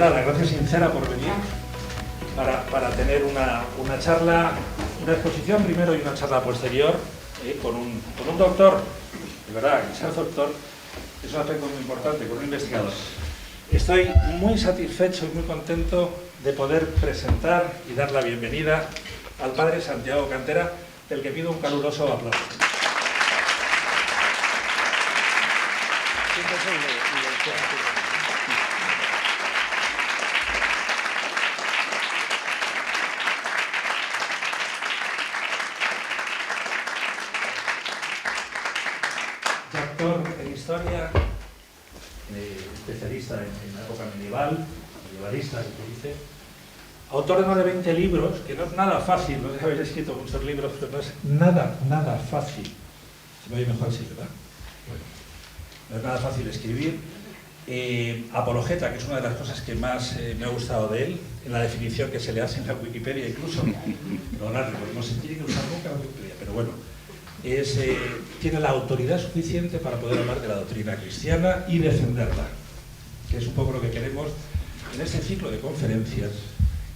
verdad, la gracia sincera por venir para tener una charla, una exposición primero y una charla posterior con un doctor, de verdad, que ser doctor es un aspecto muy importante, con un investigador. Estoy muy satisfecho y muy contento de poder presentar y dar la bienvenida al padre Santiago Cantera, del que pido un caluroso aplauso. Doctor en historia, especialista en la época medievalista, que se dice, autor de más de 20 libros, que no es nada fácil, no sé si habéis escrito muchos libros, pero no es nada fácil. Se me oye mejor así, ¿verdad? Bueno, no es nada fácil escribir. Apologeta, que es una de las cosas que más me ha gustado de él, en la definición que se le hace en la Wikipedia incluso, perdonadme, porque no se tiene que usar nunca la Wikipedia, pero bueno, tiene la autoridad suficiente para poder hablar de la doctrina cristiana y defenderla, que es un poco lo que queremos en este ciclo de conferencias,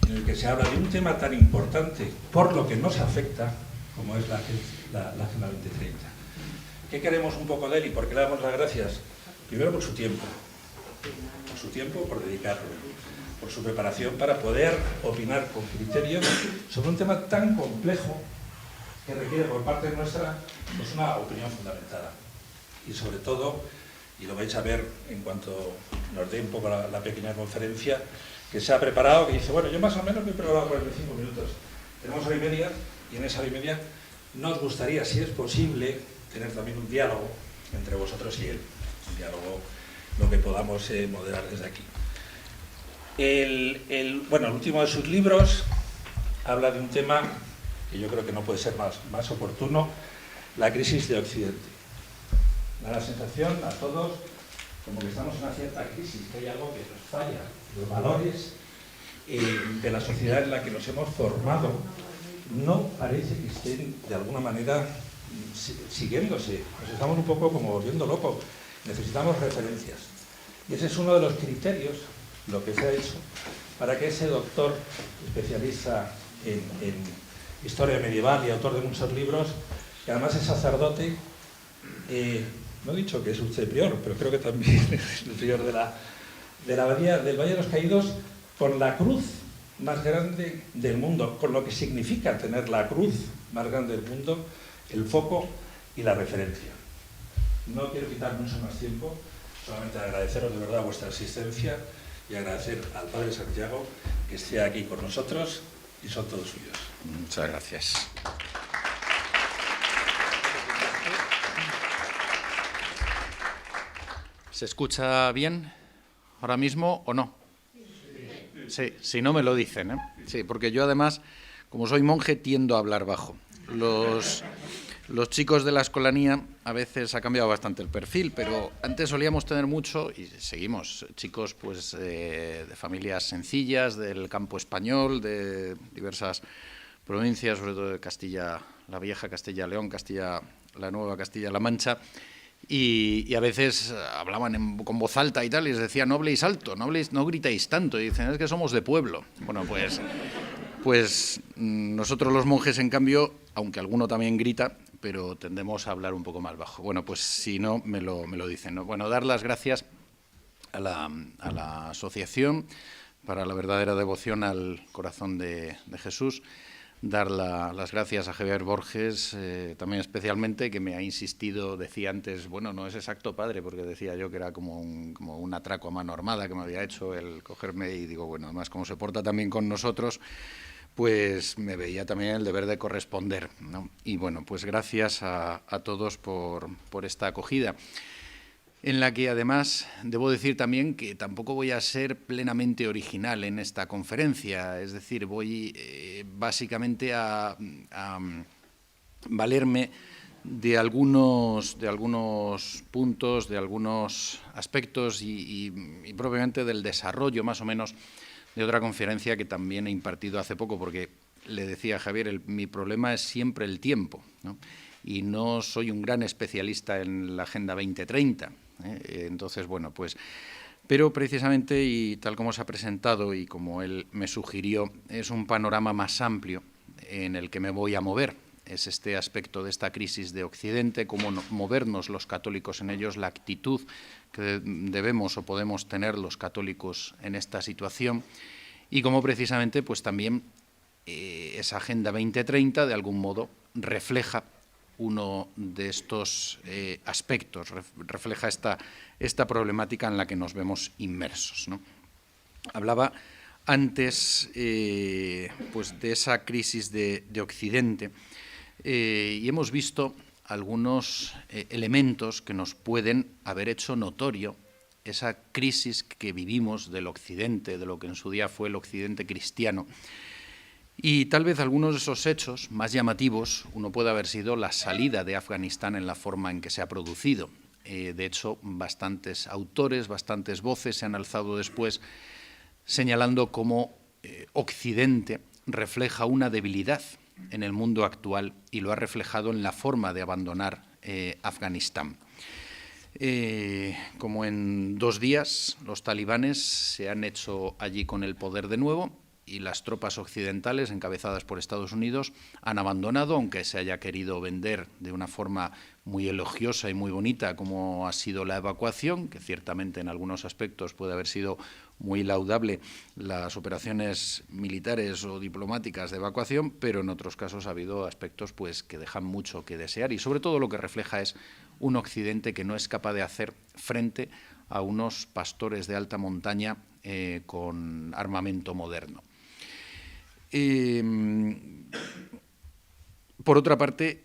en el que se habla de un tema tan importante por lo que nos afecta, como es la Agenda 2030. ¿Qué queremos un poco de él y por qué le damos las gracias? Primero por su tiempo, por dedicarlo, por su preparación para poder opinar con criterio sobre un tema tan complejo que requiere por parte nuestra pues una opinión fundamentada. Y sobre todo, y lo vais a ver en cuanto nos dé un poco la pequeña conferencia, que se ha preparado, que dice, bueno, yo más o menos me he preparado 45 minutos. Tenemos hora y media, y en esa hora y media nos gustaría, si es posible, tener también un diálogo entre vosotros y él. Un diálogo, lo que podamos moderar desde aquí. El último de sus libros habla de un tema que yo creo que no puede ser más oportuno, la crisis de Occidente. Da la sensación a todos como que estamos en una cierta crisis, que hay algo que nos falla, los valores de la sociedad en la que nos hemos formado no parece que estén de alguna manera siguiéndose. Nos estamos un poco como volviendo locos, necesitamos referencias. Y ese es uno de los criterios, lo que se ha hecho, para que ese doctor especialista en historia medieval y autor de muchos libros, que además es sacerdote, no he dicho que es usted prior, pero creo que también es el prior de la abadía del Valle de los Caídos, con la cruz más grande del mundo, con lo que significa tener la cruz más grande del mundo, el foco y la referencia. No quiero quitar mucho más tiempo, solamente agradeceros de verdad vuestra asistencia y agradecer al Padre Santiago que esté aquí con nosotros y son todos suyos. Muchas gracias. ¿Se escucha bien ahora mismo o no? Sí, si no me lo dicen, ¿eh? Sí, porque yo además, como soy monje, tiendo a hablar bajo. Los chicos de la escolanía a veces ha cambiado bastante el perfil, pero antes solíamos tener mucho, y seguimos, chicos pues de familias sencillas, del campo español, de diversas provincias, sobre todo de Castilla, la vieja Castilla-León, la nueva Castilla-La Mancha, y a veces hablaban con voz alta y tal, y les decía, no habléis alto, no gritéis tanto, y dicen, es que somos de pueblo. Bueno, pues nosotros los monjes, en cambio, aunque alguno también grita, pero tendemos a hablar un poco más bajo. Bueno, pues si no, me lo dicen, ¿no? Bueno, dar las gracias a la asociación para la verdadera devoción al corazón de Jesús, dar las gracias a Javier Borges, también especialmente, que me ha insistido, decía antes, bueno, no es exacto, padre, porque decía yo que era como un atraco a mano armada que me había hecho el cogerme, y digo, bueno, además como se porta también con nosotros, pues me veía también el deber de corresponder, ¿no? Y bueno, pues gracias a todos por esta acogida, en la que además debo decir también que tampoco voy a ser plenamente original en esta conferencia, es decir, voy básicamente a valerme de algunos puntos, de algunos aspectos y propiamente del desarrollo más o menos de otra conferencia que también he impartido hace poco, porque le decía a Javier, mi problema es siempre el tiempo, ¿no? Y no soy un gran especialista en la Agenda 2030. Entonces, bueno, pues Pero precisamente, y tal como se ha presentado y como él me sugirió, es un panorama más amplio en el que me voy a mover. Es este aspecto de esta crisis de Occidente, cómo movernos los católicos en ellos, la actitud que debemos o podemos tener los católicos en esta situación y cómo precisamente pues también esa Agenda 2030 de algún modo refleja uno de estos aspectos, refleja esta problemática en la que nos vemos inmersos, ¿no? Hablaba antes pues de esa crisis de Occidente y hemos visto algunos elementos que nos pueden haber hecho notorio esa crisis que vivimos del Occidente, de lo que en su día fue el Occidente cristiano. Y tal vez algunos de esos hechos más llamativos, uno puede haber sido la salida de Afganistán en la forma en que se ha producido. De hecho, bastantes autores, bastantes voces se han alzado después señalando cómo Occidente refleja una debilidad en el mundo actual y lo ha reflejado en la forma de abandonar Afganistán. Como en 2 días los talibanes se han hecho allí con el poder de nuevo, y las tropas occidentales, encabezadas por Estados Unidos, han abandonado, aunque se haya querido vender de una forma muy elogiosa y muy bonita como ha sido la evacuación, que ciertamente en algunos aspectos puede haber sido muy laudable las operaciones militares o diplomáticas de evacuación, pero en otros casos ha habido aspectos pues, que dejan mucho que desear y sobre todo lo que refleja es un Occidente que no es capaz de hacer frente a unos pastores de alta montaña con armamento moderno. Por otra parte,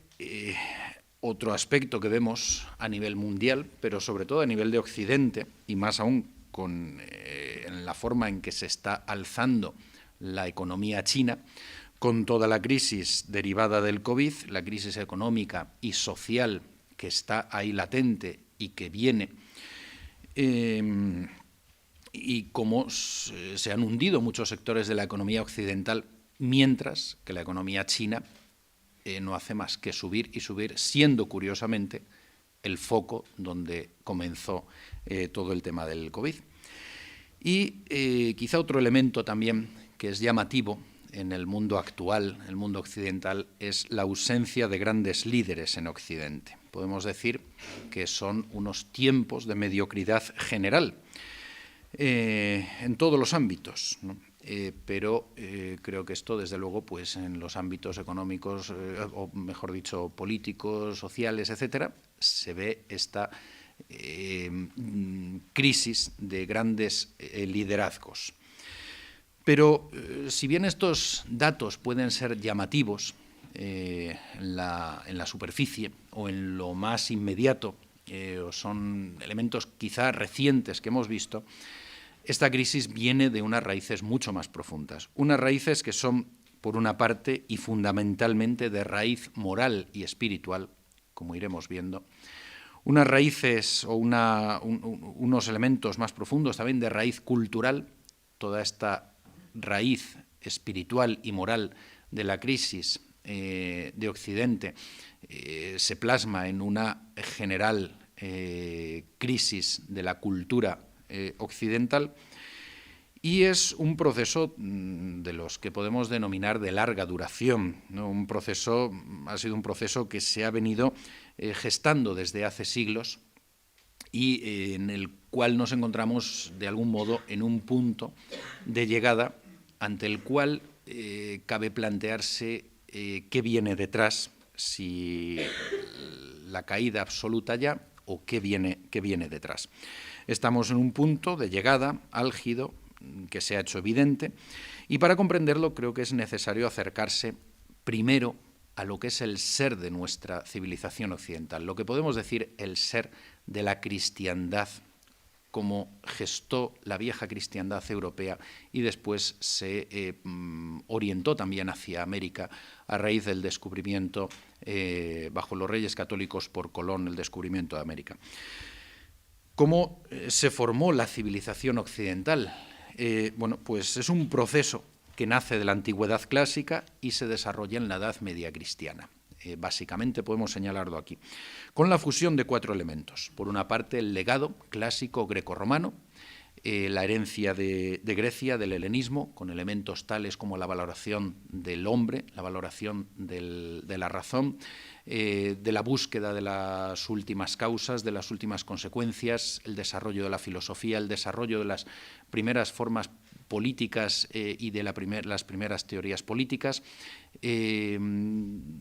otro aspecto que vemos a nivel mundial, pero sobre todo a nivel de Occidente, y más aún en la forma en que se está alzando la economía china, con toda la crisis derivada del COVID, la crisis económica y social que está ahí latente y que viene, y cómo se han hundido muchos sectores de la economía occidental, mientras que la economía china no hace más que subir y subir, siendo curiosamente el foco donde comenzó todo el tema del COVID. Y quizá otro elemento también que es llamativo en el mundo actual, el mundo occidental, es la ausencia de grandes líderes en Occidente. Podemos decir que son unos tiempos de mediocridad general en todos los ámbitos, ¿no? Pero creo que esto, desde luego, pues en los ámbitos económicos, o mejor dicho, políticos, sociales, etcétera, se ve esta crisis de grandes liderazgos. Pero si bien estos datos pueden ser llamativos en la superficie o en lo más inmediato, o son elementos quizá recientes que hemos visto, esta crisis viene de unas raíces mucho más profundas, unas raíces que son, por una parte, y fundamentalmente de raíz moral y espiritual, como iremos viendo, unas raíces o unos elementos más profundos también de raíz cultural, toda esta raíz espiritual y moral de la crisis de Occidente se plasma en una general crisis de la cultura occidental, y es un proceso de los que podemos denominar de larga duración, ¿no? Ha sido un proceso que se ha venido gestando desde hace siglos y en el cual nos encontramos de algún modo en un punto de llegada ante el cual cabe plantearse qué viene detrás, si la caída absoluta ya o qué viene detrás. Estamos en un punto de llegada álgido que se ha hecho evidente, y para comprenderlo creo que es necesario acercarse primero a lo que es el ser de nuestra civilización occidental, lo que podemos decir el ser de la cristiandad, como gestó la vieja cristiandad europea y después se orientó también hacia América a raíz del descubrimiento, bajo los Reyes Católicos por Colón, el descubrimiento de América. ¿Cómo se formó la civilización occidental? Bueno, pues es un proceso que nace de la antigüedad clásica y se desarrolla en la Edad Media cristiana. Básicamente podemos señalarlo aquí, con la fusión de 4 elementos. Por una parte, el legado clásico grecorromano, la herencia de Grecia, del helenismo, con elementos tales como la valoración del hombre, la valoración de la razón, de la búsqueda de las últimas causas, de las últimas consecuencias, el desarrollo de la filosofía, el desarrollo de las primeras formas políticas y de las primeras teorías políticas, un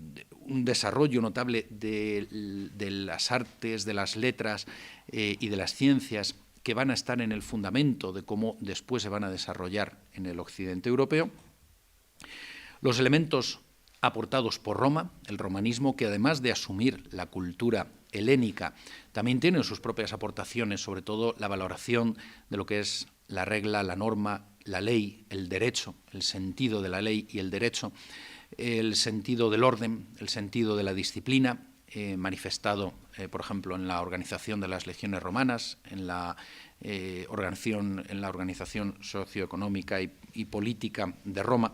desarrollo notable de las artes, de las letras y de las ciencias, que van a estar en el fundamento de cómo después se van a desarrollar en el occidente europeo. Los elementos aportados por Roma, el romanismo, que además de asumir la cultura helénica, también tiene sus propias aportaciones, sobre todo la valoración de lo que es la regla, la norma, la ley, el derecho, el sentido de la ley y el derecho, el sentido del orden, el sentido de la disciplina, manifestado, por ejemplo, en la organización de las legiones romanas, en la organización socioeconómica y política de Roma.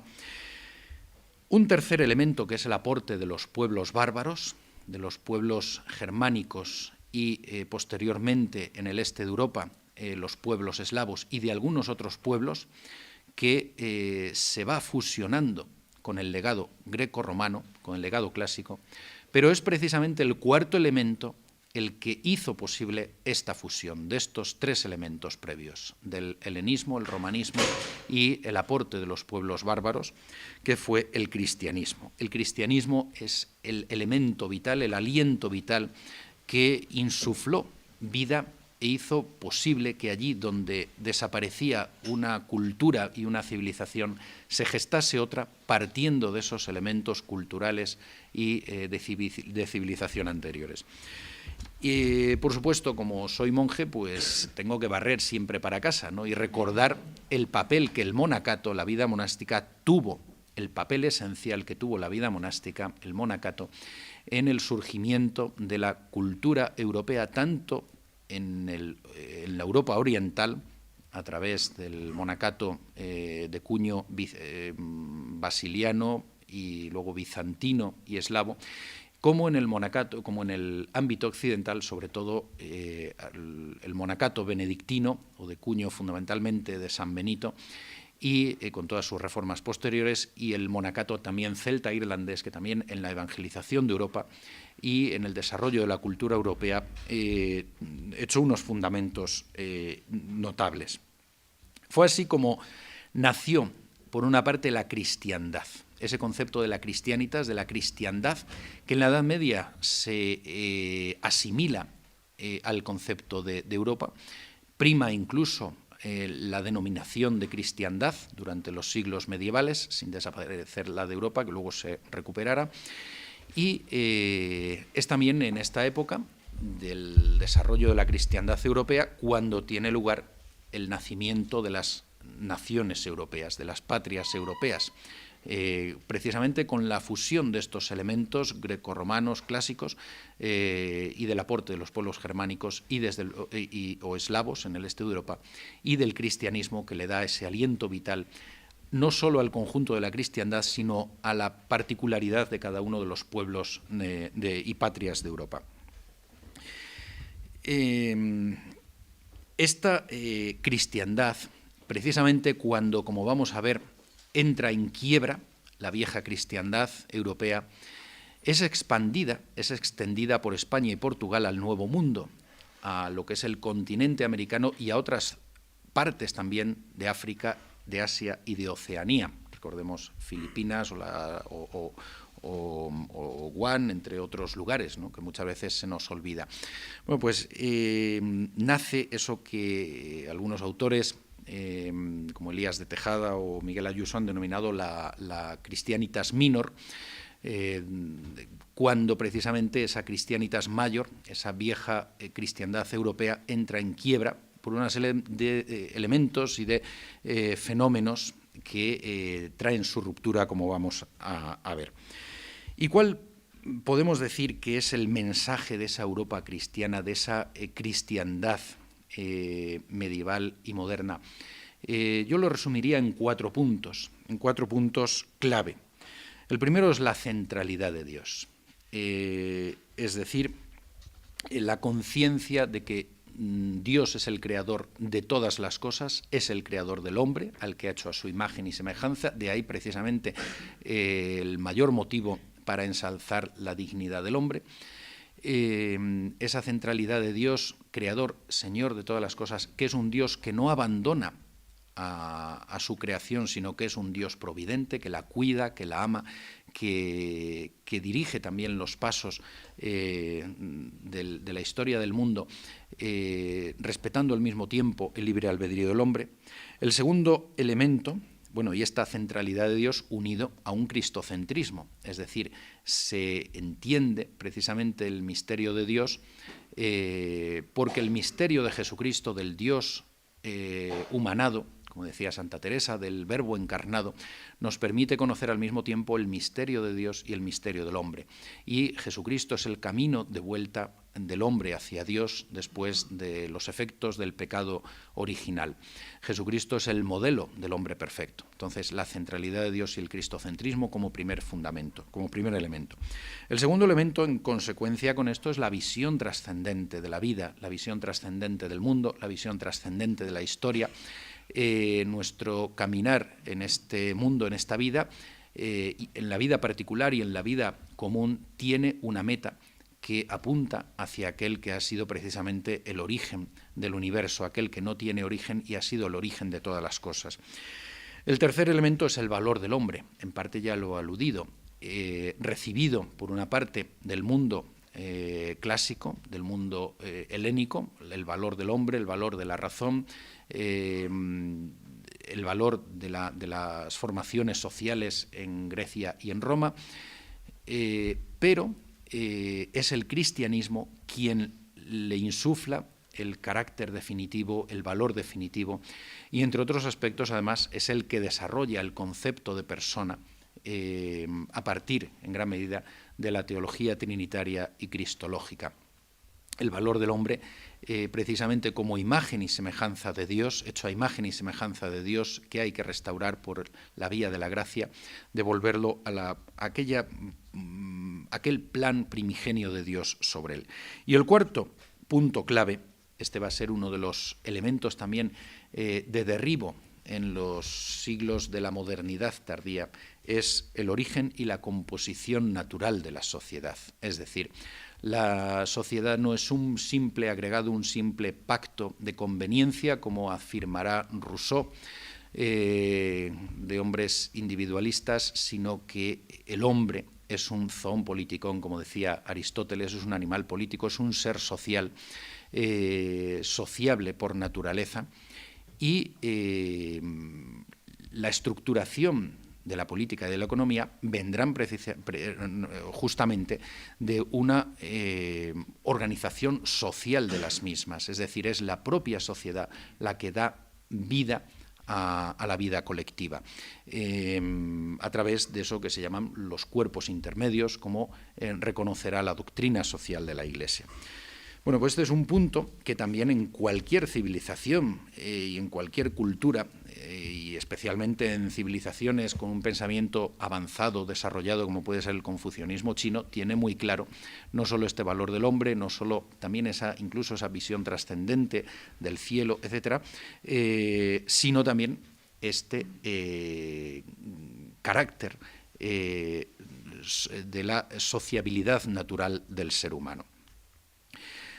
Un tercer elemento, que es el aporte de los pueblos bárbaros, de los pueblos germánicos y posteriormente en el este de Europa, los pueblos eslavos y de algunos otros pueblos, que se va fusionando con el legado greco-romano, con el legado clásico, pero es precisamente el cuarto elemento el que hizo posible esta fusión de estos tres elementos previos, del helenismo, el romanismo y el aporte de los pueblos bárbaros, que fue el cristianismo. El cristianismo es el elemento vital, el aliento vital que insufló vida e hizo posible que allí donde desaparecía una cultura y una civilización se gestase otra partiendo de esos elementos culturales y de civilización anteriores. Y, por supuesto, como soy monje, pues tengo que barrer siempre para casa, ¿no? Y recordar el papel que el monacato, la vida monástica, tuvo, el papel esencial que tuvo la vida monástica, el monacato, en el surgimiento de la cultura europea, tanto en la Europa oriental, a través del monacato de cuño basiliano y luego bizantino y eslavo, como en el monacato, como en el ámbito occidental, sobre todo el monacato benedictino, o de cuño fundamentalmente de San Benito, y con todas sus reformas posteriores, y el monacato también celta irlandés, que también en la evangelización de Europa y en el desarrollo de la cultura europea echó unos fundamentos notables. Fue así como nació, por una parte, la cristiandad, ese concepto de la cristianitas, de la cristiandad, que en la Edad Media se asimila al concepto de Europa, prima incluso la denominación de cristiandad durante los siglos medievales, sin desaparecer la de Europa, que luego se recuperara, y es también en esta época del desarrollo de la cristiandad europea cuando tiene lugar el nacimiento de las naciones europeas, de las patrias europeas, precisamente con la fusión de estos elementos grecorromanos clásicos y del aporte de los pueblos germánicos o eslavos en el este de Europa, y del cristianismo, que le da ese aliento vital no solo al conjunto de la cristiandad, sino a la particularidad de cada uno de los pueblos y patrias de Europa. Esta cristiandad, precisamente cuando, como vamos a ver, entra en quiebra la vieja cristiandad europea, es extendida por España y Portugal al Nuevo Mundo, a lo que es el continente americano y a otras partes también de África, de Asia y de Oceanía. Recordemos Filipinas o Guam, entre otros lugares, ¿no?, que muchas veces se nos olvida. Bueno, pues nace eso que algunos autores, como Elías de Tejada o Miguel Ayuso, han denominado la Christianitas Minor, cuando precisamente esa Christianitas Mayor, esa vieja cristiandad europea, entra en quiebra por una serie de elementos y de fenómenos que traen su ruptura, como vamos a ver. ¿Y cuál podemos decir que es el mensaje de esa Europa cristiana, de esa cristiandad medieval y moderna? Yo lo resumiría en 4 puntos clave. El primero es la centralidad de Dios, es decir, la conciencia de que Dios es el creador de todas las cosas, es el creador del hombre, al que ha hecho a su imagen y semejanza. De ahí precisamente el mayor motivo para ensalzar la dignidad del hombre. Esa centralidad de Dios, creador, señor de todas las cosas, que es un Dios que no abandona a su creación, sino que es un Dios providente, que la cuida, que la ama, que dirige también los pasos de la historia del mundo, respetando al mismo tiempo el libre albedrío del hombre. El segundo elemento, bueno, y esta centralidad de Dios unido a un cristocentrismo, es decir, se entiende precisamente el misterio de Dios porque el misterio de Jesucristo, del Dios humanado, como decía Santa Teresa, del Verbo encarnado, nos permite conocer al mismo tiempo el misterio de Dios y el misterio del hombre. Y Jesucristo es el camino de vuelta del hombre hacia Dios después de los efectos del pecado original. Jesucristo es el modelo del hombre perfecto. Entonces, la centralidad de Dios y el cristocentrismo como primer fundamento, como primer elemento. El segundo elemento, en consecuencia con esto, es la visión trascendente de la vida, la visión trascendente del mundo, la visión trascendente de la historia. Nuestro caminar en este mundo, en esta vida, en la vida particular y en la vida común, tiene una meta que apunta hacia aquel que ha sido precisamente el origen del universo, aquel que no tiene origen y ha sido el origen de todas las cosas. El tercer elemento es el valor del hombre, en parte ya lo he aludido, recibido por una parte del mundo clásico, del mundo helénico, el valor del hombre, el valor de la razón, el valor de las formaciones sociales en Grecia y en Roma, pero es el cristianismo quien le insufla el carácter definitivo, el valor definitivo, y entre otros aspectos, además, es el que desarrolla el concepto de persona a partir, en gran medida, de la teología trinitaria y cristológica. El valor del hombre, precisamente como imagen y semejanza de Dios, hecho a imagen y semejanza de Dios, que hay que restaurar por la vía de la gracia, devolverlo a aquel plan primigenio de Dios sobre él. Y el cuarto punto clave, este va a ser uno de los elementos también de derribo en los siglos de la modernidad tardía, es el origen y la composición natural de la sociedad. Es decir, la sociedad no es un simple agregado, un simple pacto de conveniencia, como afirmará Rousseau, de hombres individualistas, sino que el hombre es un zoon politikon, como decía Aristóteles, es un animal político, es un ser social, sociable por naturaleza, y la estructuración de la política y de la economía vendrán justamente de una organización social de las mismas, es decir, es la propia sociedad la que da vida a la vida colectiva, a través de eso que se llaman los cuerpos intermedios, como reconocerá la doctrina social de la Iglesia. Bueno, pues este es un punto que también en cualquier civilización y en cualquier cultura, y especialmente en civilizaciones con un pensamiento avanzado, desarrollado, como puede ser el confucianismo chino, tiene muy claro no solo este valor del hombre, no solo también incluso esa visión trascendente del cielo, etcétera, sino también este carácter de la sociabilidad natural del ser humano.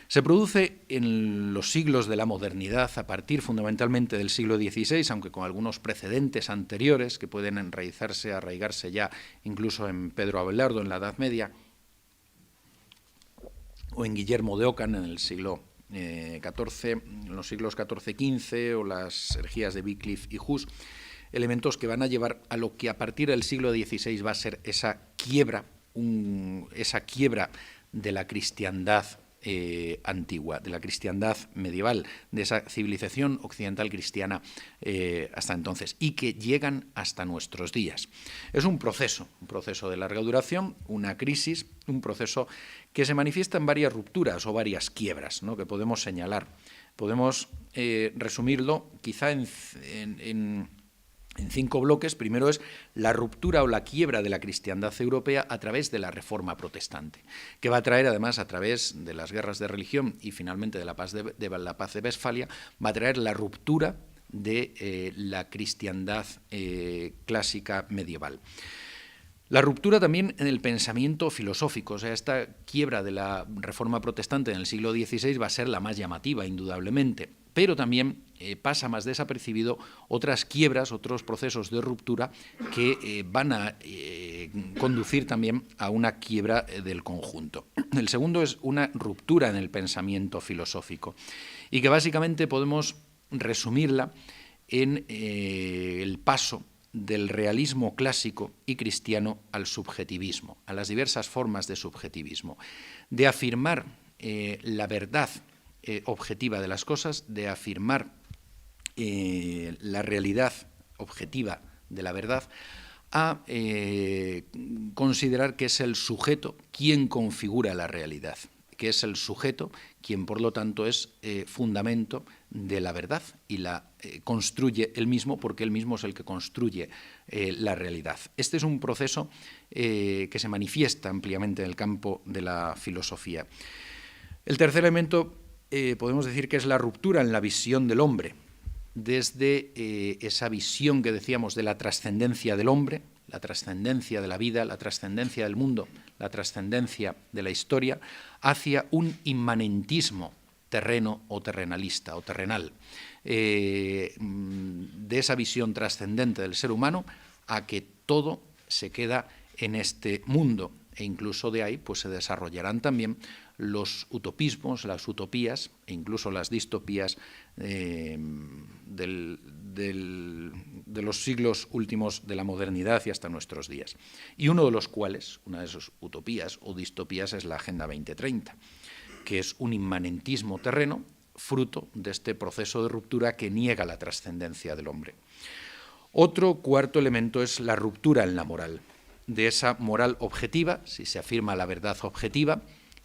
Se produce en los siglos de la modernidad, a partir fundamentalmente del siglo XVI, aunque con algunos precedentes anteriores que pueden arraigarse ya incluso en Pedro Abelardo en la Edad Media, o en Guillermo de Ockham en el siglo XIV, en los siglos XIV-XV, o las herejías de Wycliffe y Hus, elementos que van a llevar a lo que a partir del siglo XVI va a ser esa quiebra de la cristiandad antigua, de la cristiandad medieval, de esa civilización occidental cristiana hasta entonces, y que llegan hasta nuestros días. Es un proceso de larga duración, una crisis, un proceso que se manifiesta en varias rupturas o varias quiebras, ¿no?, que podemos señalar. Podemos resumirlo quizá en en 5 bloques. Primero es la ruptura o la quiebra de la cristiandad europea a través de la Reforma protestante, que va a traer, además, a través de las guerras de religión y finalmente de la paz de Westfalia, va a traer la ruptura de la cristiandad clásica medieval. La ruptura también en el pensamiento filosófico, o sea, esta quiebra de la Reforma protestante en el siglo XVI va a ser la más llamativa, indudablemente, pero también pasa más desapercibido otras quiebras, otros procesos de ruptura que van a conducir también a una quiebra del conjunto. El segundo es una ruptura en el pensamiento filosófico y que básicamente podemos resumirla en el paso del realismo clásico y cristiano al subjetivismo, a las diversas formas de subjetivismo, de afirmar la verdad objetiva de las cosas, de afirmar la realidad objetiva de la verdad, a considerar que es el sujeto quien configura la realidad, que es el sujeto quien, por lo tanto, es fundamento de la verdad y la construye él mismo, porque él mismo es el que construye la realidad. Este es un proceso que se manifiesta ampliamente en el campo de la filosofía. El tercer elemento podemos decir que es la ruptura en la visión del hombre, desde esa visión que decíamos de la trascendencia del hombre, la trascendencia de la vida, la trascendencia del mundo, la trascendencia de la historia, hacia un inmanentismo terreno o terrenalista o terrenal, de esa visión trascendente del ser humano a que todo se queda en este mundo, e incluso de ahí pues se desarrollarán también los utopismos, las utopías e incluso las distopías de los siglos últimos de la modernidad y hasta nuestros días. Y uno de los cuales, una de esas utopías o distopías, es la Agenda 2030, que es un inmanentismo terreno fruto de este proceso de ruptura que niega la trascendencia del hombre. Otro cuarto elemento es la ruptura en la moral, de esa moral objetiva, si se afirma la verdad objetiva,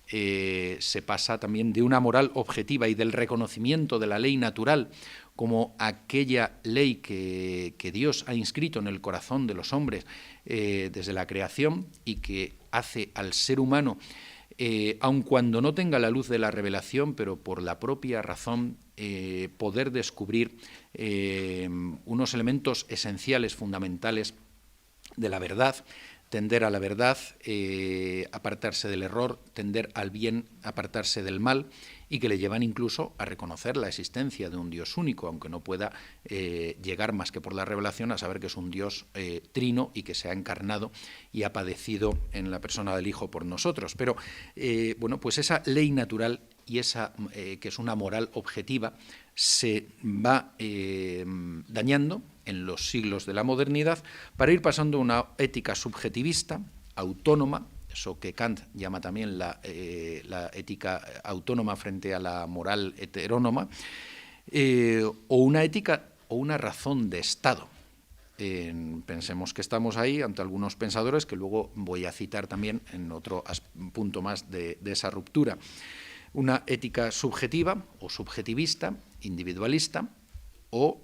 se pasa también de una moral objetiva y del reconocimiento de la ley natural como aquella ley que Dios ha inscrito en el corazón de los hombres desde la creación y que hace al ser humano, aun cuando no tenga la luz de la revelación, pero por la propia razón, poder descubrir unos elementos esenciales, fundamentales de la verdad, tender a la verdad, apartarse del error, tender al bien, apartarse del mal, y que le llevan incluso a reconocer la existencia de un Dios único, aunque no pueda llegar más que por la revelación a saber que es un Dios trino y que se ha encarnado y ha padecido en la persona del Hijo por nosotros. Pero, bueno, pues esa ley natural y esa que es una moral objetiva se va dañando en los siglos de la modernidad para ir pasando a una ética subjetivista, autónoma, eso que Kant llama también la ética autónoma frente a la moral heterónoma, o una ética o una razón de Estado. Pensemos que estamos ahí ante algunos pensadores que luego voy a citar también en otro punto más de esa ruptura. Una ética subjetiva o subjetivista, individualista o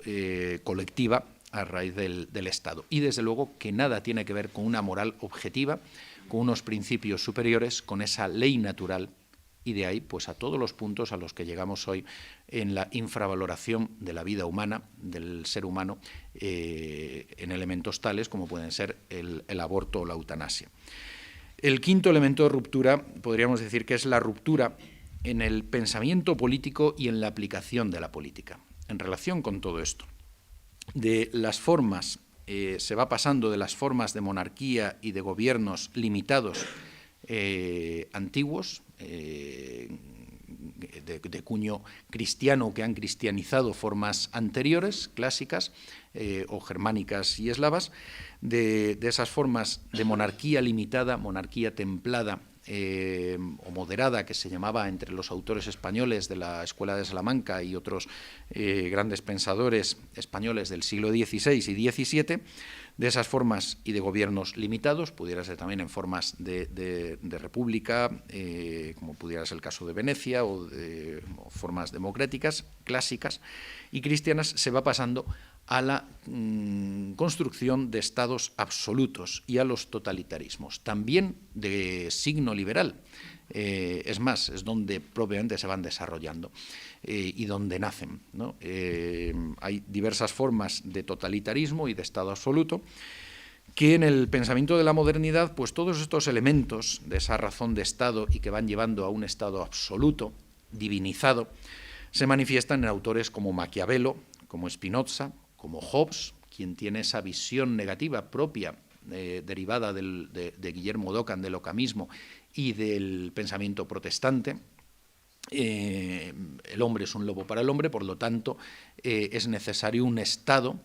colectiva a raíz del Estado. Y desde luego que nada tiene que ver con una moral objetiva, con unos principios superiores, con esa ley natural, y de ahí pues a todos los puntos a los que llegamos hoy en la infravaloración de la vida humana, del ser humano, en elementos tales como pueden ser el aborto o la eutanasia. El quinto elemento de ruptura podríamos decir que es la ruptura en el pensamiento político y en la aplicación de la política. En relación con todo esto, de las formas, se va pasando de las formas de monarquía y de gobiernos limitados antiguos, de cuño cristiano, que han cristianizado formas anteriores, clásicas, o germánicas y eslavas, de esas formas de monarquía limitada, monarquía templada, o moderada, que se llamaba entre los autores españoles de la Escuela de Salamanca y otros grandes pensadores españoles del siglo XVI y XVII, de esas formas y de gobiernos limitados, pudiera ser también en formas de república, como pudiera ser el caso de Venecia, o formas democráticas, clásicas y cristianas, se va pasando a la construcción de estados absolutos y a los totalitarismos, también de signo liberal. Es más, es donde propiamente se van desarrollando y donde nacen, ¿no? Hay diversas formas de totalitarismo y de estado absoluto que en el pensamiento de la modernidad, pues todos estos elementos de esa razón de Estado y que van llevando a un Estado absoluto, divinizado, se manifiestan en autores como Maquiavelo, como Spinoza, como Hobbes, quien tiene esa visión negativa propia derivada de Guillermo d'Ockham, del ocamismo y del pensamiento protestante. El hombre es un lobo para el hombre, por lo tanto, es necesario un Estado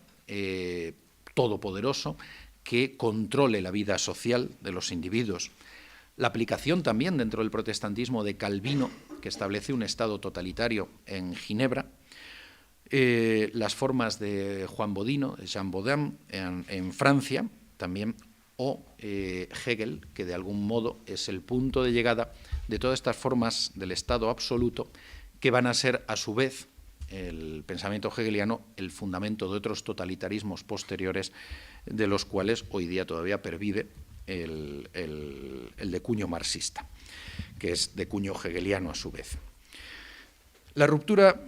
todopoderoso que controle la vida social de los individuos. La aplicación también dentro del protestantismo de Calvino, que establece un Estado totalitario en Ginebra, las formas de Juan Bodino, de Jean Bodin, en Francia también, o Hegel, que de algún modo es el punto de llegada de todas estas formas del Estado absoluto, que van a ser, a su vez, el pensamiento hegeliano, el fundamento de otros totalitarismos posteriores, de los cuales hoy día todavía pervive el de cuño marxista, que es de cuño hegeliano a su vez. La ruptura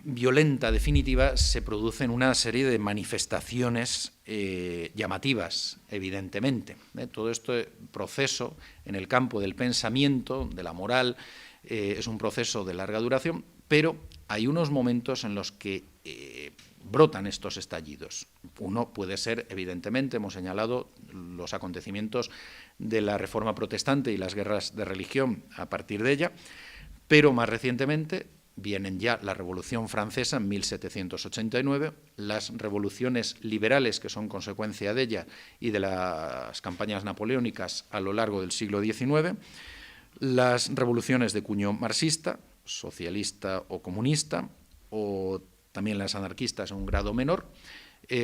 violenta definitiva se produce en una serie de manifestaciones llamativas, evidentemente. Todo este proceso en el campo del pensamiento, de la moral, es un proceso de larga duración, pero hay unos momentos en los que brotan estos estallidos. Uno puede ser, evidentemente, hemos señalado los acontecimientos de la Reforma Protestante y las guerras de religión a partir de ella, pero más recientemente vienen ya la Revolución Francesa en 1789, las revoluciones liberales que son consecuencia de ella y de las campañas napoleónicas a lo largo del siglo XIX, las revoluciones de cuño marxista, socialista o comunista, o también las anarquistas en un grado menor,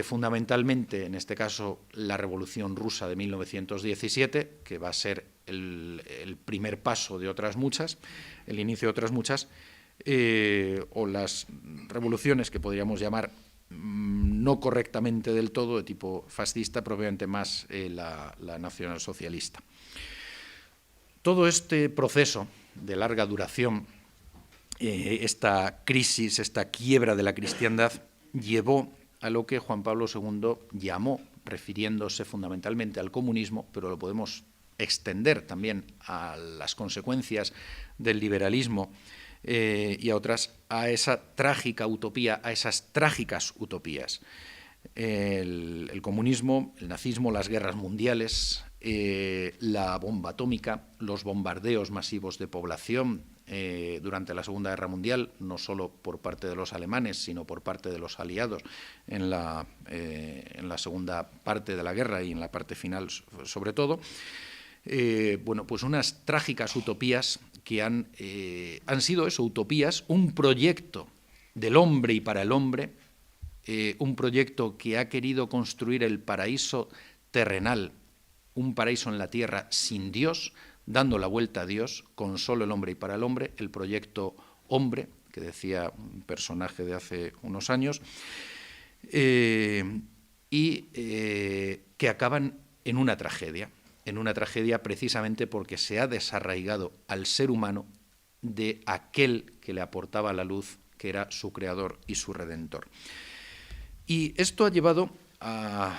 fundamentalmente, en este caso, la Revolución Rusa de 1917, que va a ser el primer paso de otras muchas, el inicio de otras muchas, o las revoluciones que podríamos llamar no correctamente del todo, de tipo fascista, propiamente más la nacionalsocialista. Todo este proceso de larga duración, esta crisis, esta quiebra de la cristiandad, llevó a lo que Juan Pablo II llamó, refiriéndose fundamentalmente al comunismo, pero lo podemos extender también a las consecuencias del liberalismo y a otras, a esa trágica utopía, a esas trágicas utopías. El comunismo, el nazismo, las guerras mundiales, la bomba atómica, los bombardeos masivos de población durante la Segunda Guerra Mundial, no solo por parte de los alemanes, sino por parte de los aliados en la segunda parte de la guerra y en la parte final sobre todo. Bueno, pues unas trágicas utopías que han sido eso, utopías, un proyecto del hombre y para el hombre, un proyecto que ha querido construir el paraíso terrenal, un paraíso en la tierra sin Dios, dando la vuelta a Dios, con solo el hombre y para el hombre, el proyecto hombre, que decía un personaje de hace unos años, y que acaban en una tragedia precisamente porque se ha desarraigado al ser humano de aquel que le aportaba la luz, que era su creador y su redentor. Y esto ha llevado a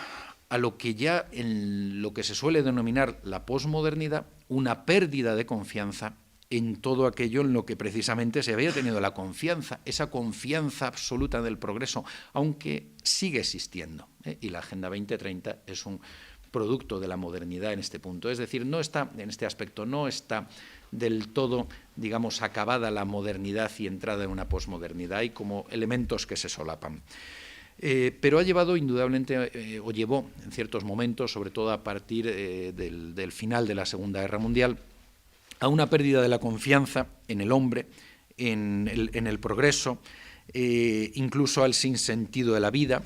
lo que ya en lo que se suele denominar la posmodernidad, una pérdida de confianza en todo aquello en lo que precisamente se había tenido la confianza, esa confianza absoluta del progreso, aunque sigue existiendo, y la Agenda 2030 es un producto de la modernidad en este punto. Es decir, no está, en este aspecto, no está del todo, digamos, acabada la modernidad y entrada en una posmodernidad. Hay como elementos que se solapan. Pero ha llevado indudablemente, o llevó en ciertos momentos, sobre todo a partir del final de la Segunda Guerra Mundial, a una pérdida de la confianza en el hombre, en el progreso, incluso al sinsentido de la vida,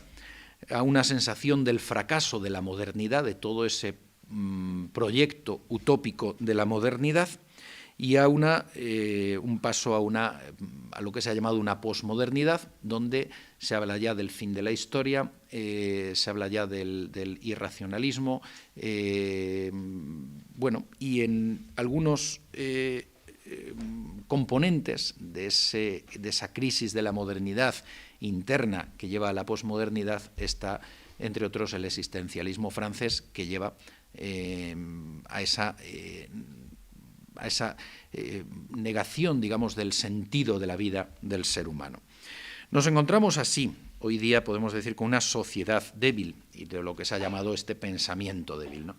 a una sensación del fracaso de la modernidad, de todo ese proyecto utópico de la modernidad, y a un paso a lo que se ha llamado una posmodernidad, donde se habla ya del fin de la historia, se habla ya del irracionalismo, bueno, y en algunos componentes de esa crisis de la modernidad interna que lleva a la posmodernidad está, entre otros, el existencialismo francés, que lleva a esa negación, digamos, del sentido de la vida del ser humano. Nos encontramos así, hoy día podemos decir, con una sociedad débil y de lo que se ha llamado este pensamiento débil, ¿no?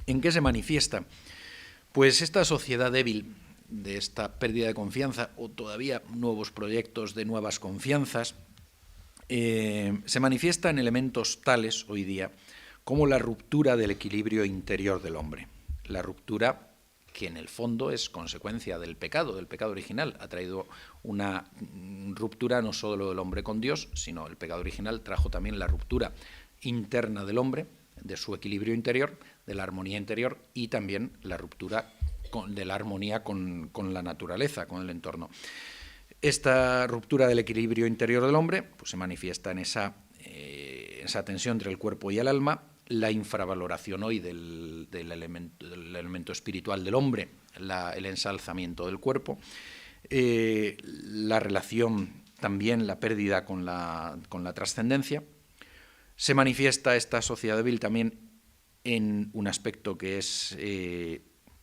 ¿En qué se manifiesta? Pues esta sociedad débil, de esta pérdida de confianza o todavía nuevos proyectos de nuevas confianzas, se manifiesta en elementos tales hoy día como la ruptura del equilibrio interior del hombre. La ruptura que en el fondo es consecuencia del pecado original. Ha traído una ruptura no solo del hombre con Dios, sino el pecado original trajo también la ruptura interna del hombre, de su equilibrio interior, de la armonía interior y también la ruptura de la armonía con la naturaleza, con el entorno. Esta ruptura del equilibrio interior del hombre pues, se manifiesta en esa tensión entre el cuerpo y el alma, la infravaloración hoy del elemento espiritual del hombre, el ensalzamiento del cuerpo, la relación también, la pérdida con la trascendencia. Se manifiesta esta sociedad débil también en un aspecto que es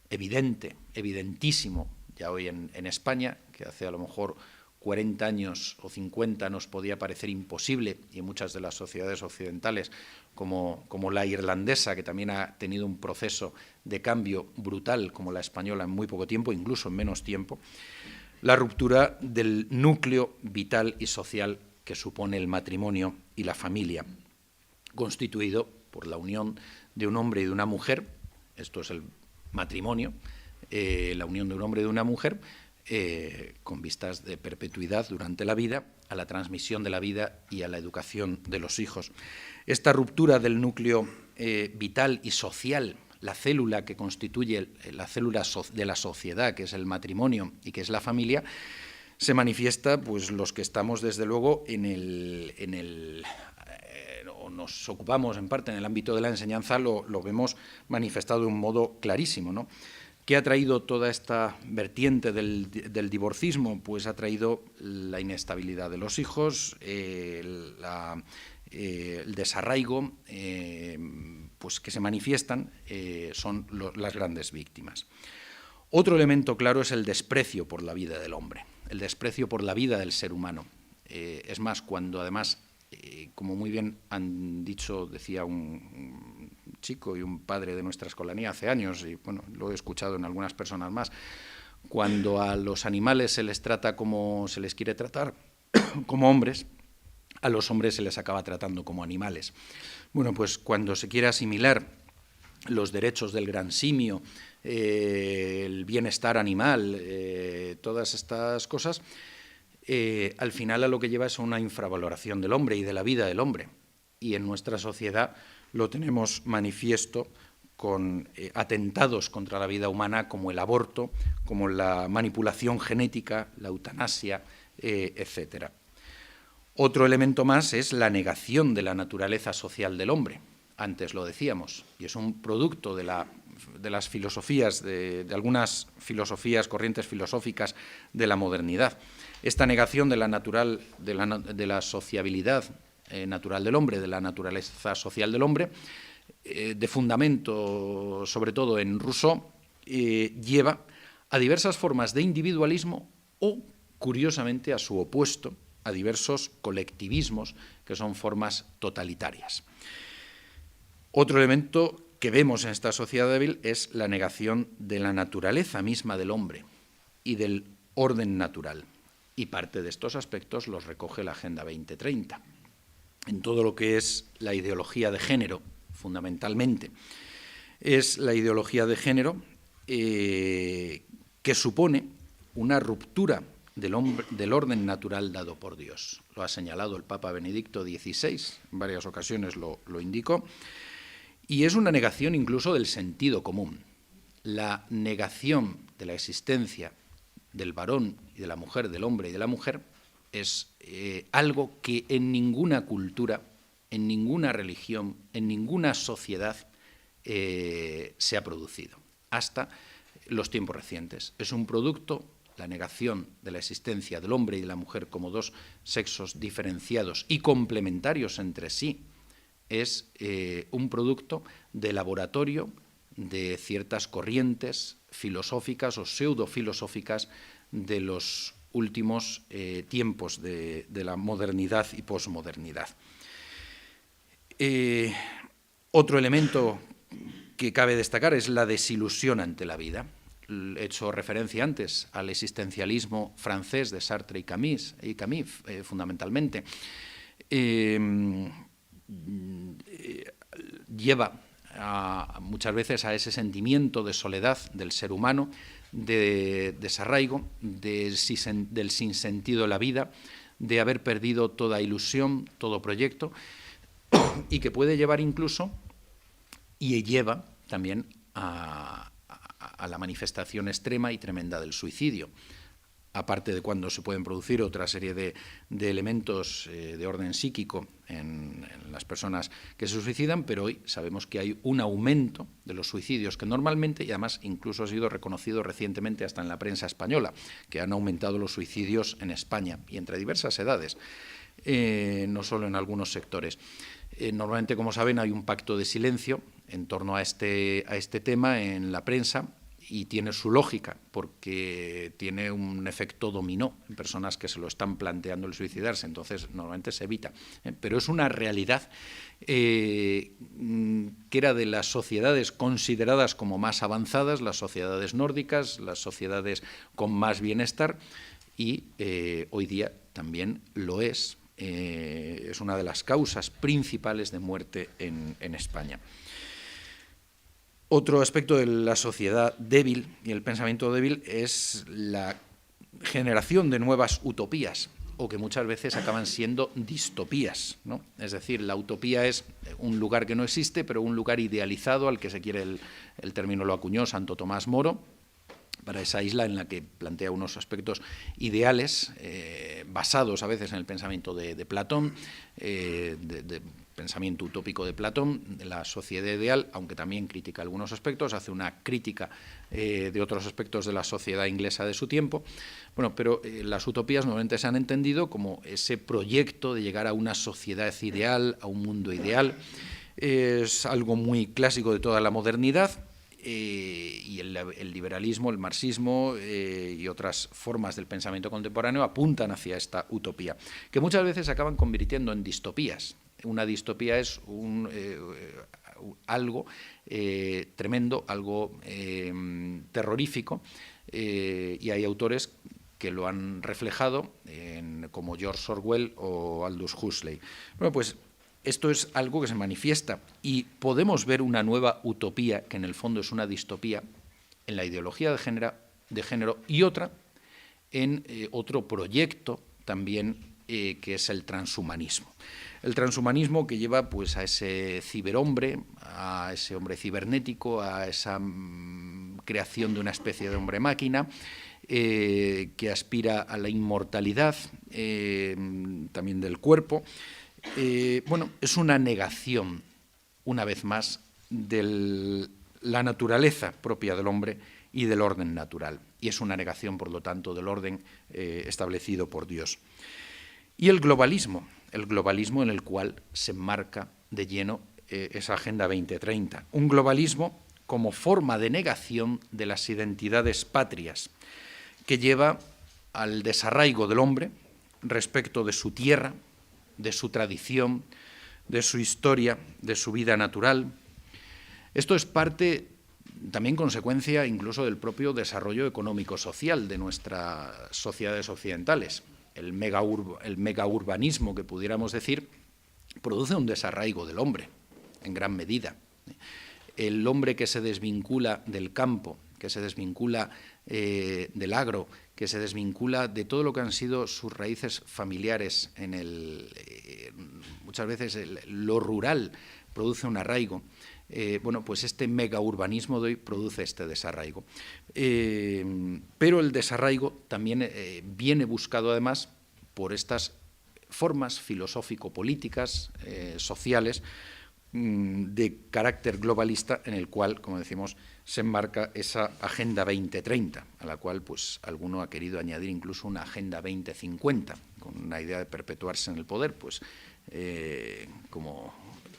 evidentísimo ya hoy en España, que hace a lo mejor 40 años o 50 nos podía parecer imposible, y en muchas de las sociedades occidentales, como la irlandesa, que también ha tenido un proceso de cambio brutal, como la española, en muy poco tiempo, incluso en menos tiempo, la ruptura del núcleo vital y social que supone el matrimonio y la familia, constituido por la unión de un hombre y de una mujer. Esto es el matrimonio, la unión de un hombre y de una mujer, con vistas de perpetuidad durante la vida, a la transmisión de la vida y a la educación de los hijos. Esta ruptura del núcleo vital y social, la célula que constituye la célula de la sociedad, que es el matrimonio y que es la familia, se manifiesta, pues los que estamos desde luego o nos ocupamos en parte en el ámbito de la enseñanza, lo vemos manifestado de un modo clarísimo, ¿no? ¿Qué ha traído toda esta vertiente del divorcismo? Pues ha traído la inestabilidad de los hijos, el desarraigo, pues que se manifiestan, son las grandes víctimas. Otro elemento claro es el desprecio por la vida del hombre, el desprecio por la vida del ser humano. Es más, cuando además, como muy bien han dicho, decía un chico y un padre de nuestra escolanía hace años, y bueno, lo he escuchado en algunas personas más, cuando a los animales se les trata como se les quiere tratar, como hombres, a los hombres se les acaba tratando como animales. Bueno, pues cuando se quiere asimilar los derechos del gran simio, el bienestar animal, todas estas cosas, al final a lo que lleva es a una infravaloración del hombre y de la vida del hombre. Y en nuestra sociedad lo tenemos manifiesto con atentados contra la vida humana como el aborto, como la manipulación genética, la eutanasia, etcétera. Otro elemento más es la negación de la naturaleza social del hombre. Antes lo decíamos, y es un producto de las filosofías, de algunas filosofías, corrientes filosóficas de la modernidad. Esta negación de la sociabilidad natural del hombre, de la naturaleza social del hombre, de fundamento sobre todo en Rousseau, lleva a diversas formas de individualismo o, curiosamente, a su opuesto, a diversos colectivismos que son formas totalitarias. Otro elemento que vemos en esta sociedad débil es la negación de la naturaleza misma del hombre y del orden natural. Y parte de estos aspectos los recoge la Agenda 2030. En todo lo que es la ideología de género, fundamentalmente, es la ideología de género que supone una ruptura del orden natural dado por Dios. Lo ha señalado el Papa Benedicto XVI, en varias ocasiones lo indicó, y es una negación incluso del sentido común, la negación de la existencia del varón y de la mujer, del hombre y de la mujer, es algo que en ninguna cultura, en ninguna religión, en ninguna sociedad se ha producido, hasta los tiempos recientes. Es un producto, la negación de la existencia del hombre y de la mujer como dos sexos diferenciados y complementarios entre sí, es un producto de laboratorio de ciertas corrientes filosóficas o pseudofilosóficas de los últimos tiempos de la modernidad y posmodernidad. Otro elemento que cabe destacar es la desilusión ante la vida. He hecho referencia antes al existencialismo francés de Sartre y Camus, fundamentalmente. Lleva muchas veces a ese sentimiento de soledad del ser humano, de desarraigo, del sinsentido de la vida, de haber perdido toda ilusión, todo proyecto, y que puede llevar incluso, y lleva también a la manifestación extrema y tremenda del suicidio, aparte de cuando se pueden producir otra serie de elementos de orden psíquico en las personas que se suicidan, pero hoy sabemos que hay un aumento de los suicidios que normalmente, y además incluso ha sido reconocido recientemente hasta en la prensa española, que han aumentado los suicidios en España y entre diversas edades, no solo en algunos sectores. Normalmente, como saben, hay un pacto de silencio en torno a este tema en la prensa, y tiene su lógica, porque tiene un efecto dominó en personas que se lo están planteando el suicidarse, entonces normalmente se evita. Pero es una realidad que era de las sociedades consideradas como más avanzadas, las sociedades nórdicas, las sociedades con más bienestar, y hoy día también lo es. Es una de las causas principales de muerte en España. Otro aspecto de la sociedad débil y el pensamiento débil es la generación de nuevas utopías, o que muchas veces acaban siendo distopías, ¿no? Es decir, la utopía es un lugar que no existe, pero un lugar idealizado al que se quiere, el término lo acuñó Santo Tomás Moro, para esa isla en la que plantea unos aspectos ideales basados a veces en el pensamiento de Platón, de pensamiento utópico de Platón, de la sociedad ideal, aunque también critica algunos aspectos, hace una crítica de otros aspectos de la sociedad inglesa de su tiempo. Bueno, pero las utopías normalmente se han entendido como ese proyecto de llegar a una sociedad ideal, a un mundo ideal. Es algo muy clásico de toda la modernidad. Y el liberalismo, el marxismo y otras formas del pensamiento contemporáneo apuntan hacia esta utopía, que muchas veces se acaban convirtiendo en distopías. Una distopía es algo tremendo, algo terrorífico, y hay autores que lo han reflejado, como George Orwell o Aldous Huxley. Bueno, pues esto es algo que se manifiesta, y podemos ver una nueva utopía, que en el fondo es una distopía, en la ideología de género y otra en otro proyecto también, que es el transhumanismo. El transhumanismo, que lleva pues a ese ciberhombre, a ese hombre cibernético, a esa creación de una especie de hombre-máquina, que aspira a la inmortalidad también del cuerpo. Bueno, es una negación, una vez más, de la naturaleza propia del hombre y del orden natural, y es una negación, por lo tanto, del orden establecido por Dios. Y el globalismo en el cual se enmarca de lleno esa Agenda 2030, un globalismo como forma de negación de las identidades patrias, que lleva al desarraigo del hombre respecto de su tierra, de su tradición, de su historia, de su vida natural. Esto es parte, también consecuencia incluso del propio desarrollo económico-social de nuestras sociedades occidentales. El megaurbanismo, que pudiéramos decir, produce un desarraigo del hombre, en gran medida. El hombre que se desvincula del campo, que se desvincula del agro, que se desvincula de todo lo que han sido sus raíces familiares, muchas veces lo rural produce un arraigo. Bueno, pues este megaurbanismo de hoy produce este desarraigo. Pero el desarraigo también viene buscado además por estas formas filosófico-políticas, sociales, de carácter globalista, en el cual, como decimos, se enmarca esa Agenda 2030, a la cual pues alguno ha querido añadir incluso una Agenda 2050, con una idea de perpetuarse en el poder, pues como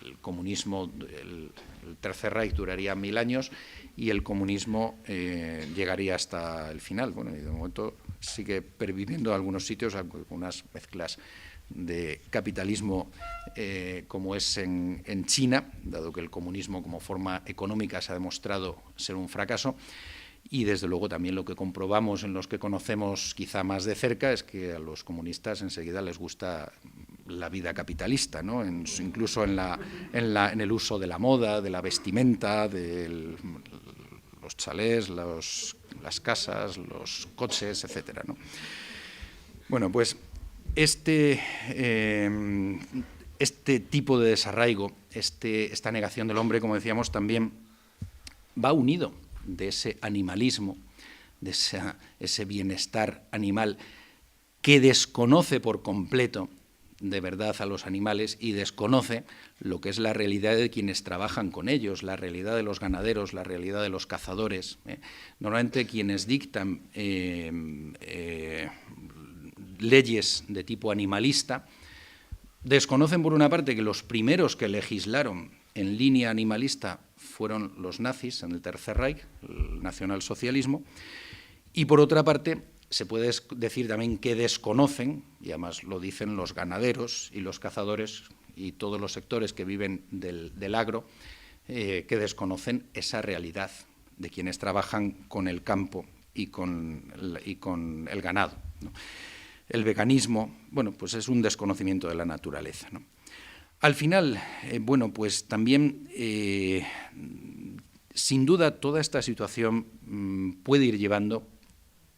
el comunismo, el Tercer Reich duraría 1000 años y el comunismo llegaría hasta el final. Bueno, y de momento sigue perviviendo en algunos sitios algunas mezclas de capitalismo como es en China, dado que el comunismo como forma económica se ha demostrado ser un fracaso, y desde luego también lo que comprobamos en los que conocemos quizá más de cerca es que a los comunistas enseguida les gusta la vida capitalista, ¿no? Incluso en el uso de la moda, de la vestimenta, de los chalés, las casas, los coches, etcétera, ¿no? Bueno, pues este tipo de desarraigo, esta negación del hombre, como decíamos, también va unido de ese animalismo, de ese bienestar animal que desconoce por completo de verdad a los animales y desconoce lo que es la realidad de quienes trabajan con ellos, la realidad de los ganaderos, la realidad de los cazadores. Normalmente quienes dictan leyes de tipo animalista desconocen, por una parte, que los primeros que legislaron en línea animalista fueron los nazis en el Tercer Reich, el nacionalsocialismo, y por otra parte se puede decir también que desconocen, y además lo dicen los ganaderos y los cazadores y todos los sectores que viven del agro, que desconocen esa realidad de quienes trabajan con el campo y con el ganado, ¿no? El veganismo, bueno, pues es un desconocimiento de la naturaleza, ¿no? Al final, bueno, pues también, sin duda, toda esta situación puede ir llevando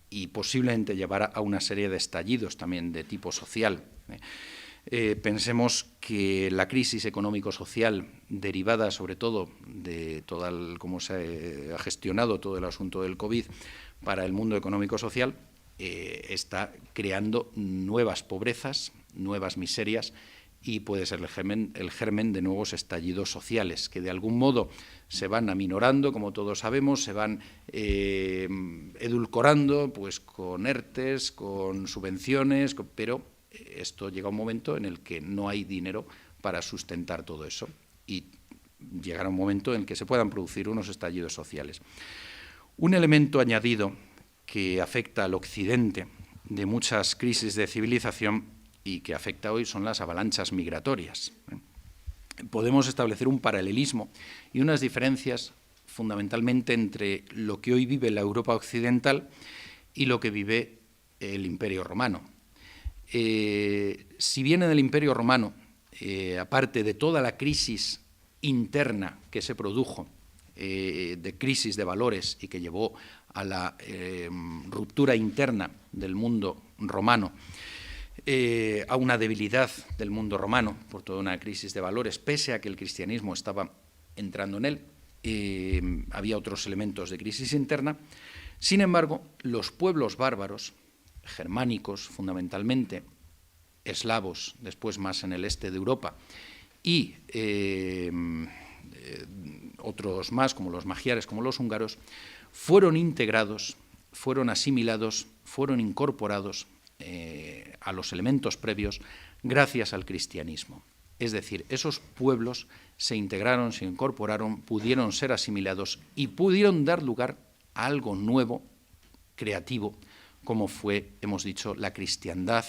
y posiblemente llevará a una serie de estallidos también de tipo social. Pensemos que la crisis económico-social derivada sobre todo de cómo se ha gestionado todo el asunto del COVID para el mundo económico-social está creando nuevas pobrezas, nuevas miserias, y puede ser el germen de nuevos estallidos sociales que de algún modo se van aminorando, como todos sabemos, se van edulcorando pues con ERTEs, con subvenciones, pero esto llega a un momento en el que no hay dinero para sustentar todo eso y llegará un momento en el que se puedan producir unos estallidos sociales. Un elemento añadido que afecta al occidente de muchas crisis de civilización y que afecta hoy son las avalanchas migratorias. Podemos establecer un paralelismo y unas diferencias fundamentalmente entre lo que hoy vive la Europa occidental y lo que vive el Imperio Romano. Si bien en el Imperio Romano, aparte de toda la crisis interna que se produjo, de crisis de valores y que llevó a la ruptura interna del mundo romano, a una debilidad del mundo romano por toda una crisis de valores, pese a que el cristianismo estaba entrando en él, había otros elementos de crisis interna. Sin embargo, los pueblos bárbaros, germánicos fundamentalmente, eslavos, después más en el este de Europa, y otros más, como los magiares, como los húngaros, fueron integrados, fueron asimilados, fueron incorporados a los elementos previos gracias al cristianismo. Es decir, esos pueblos se integraron, se incorporaron, pudieron ser asimilados y pudieron dar lugar a algo nuevo, creativo, como fue, hemos dicho, la cristiandad,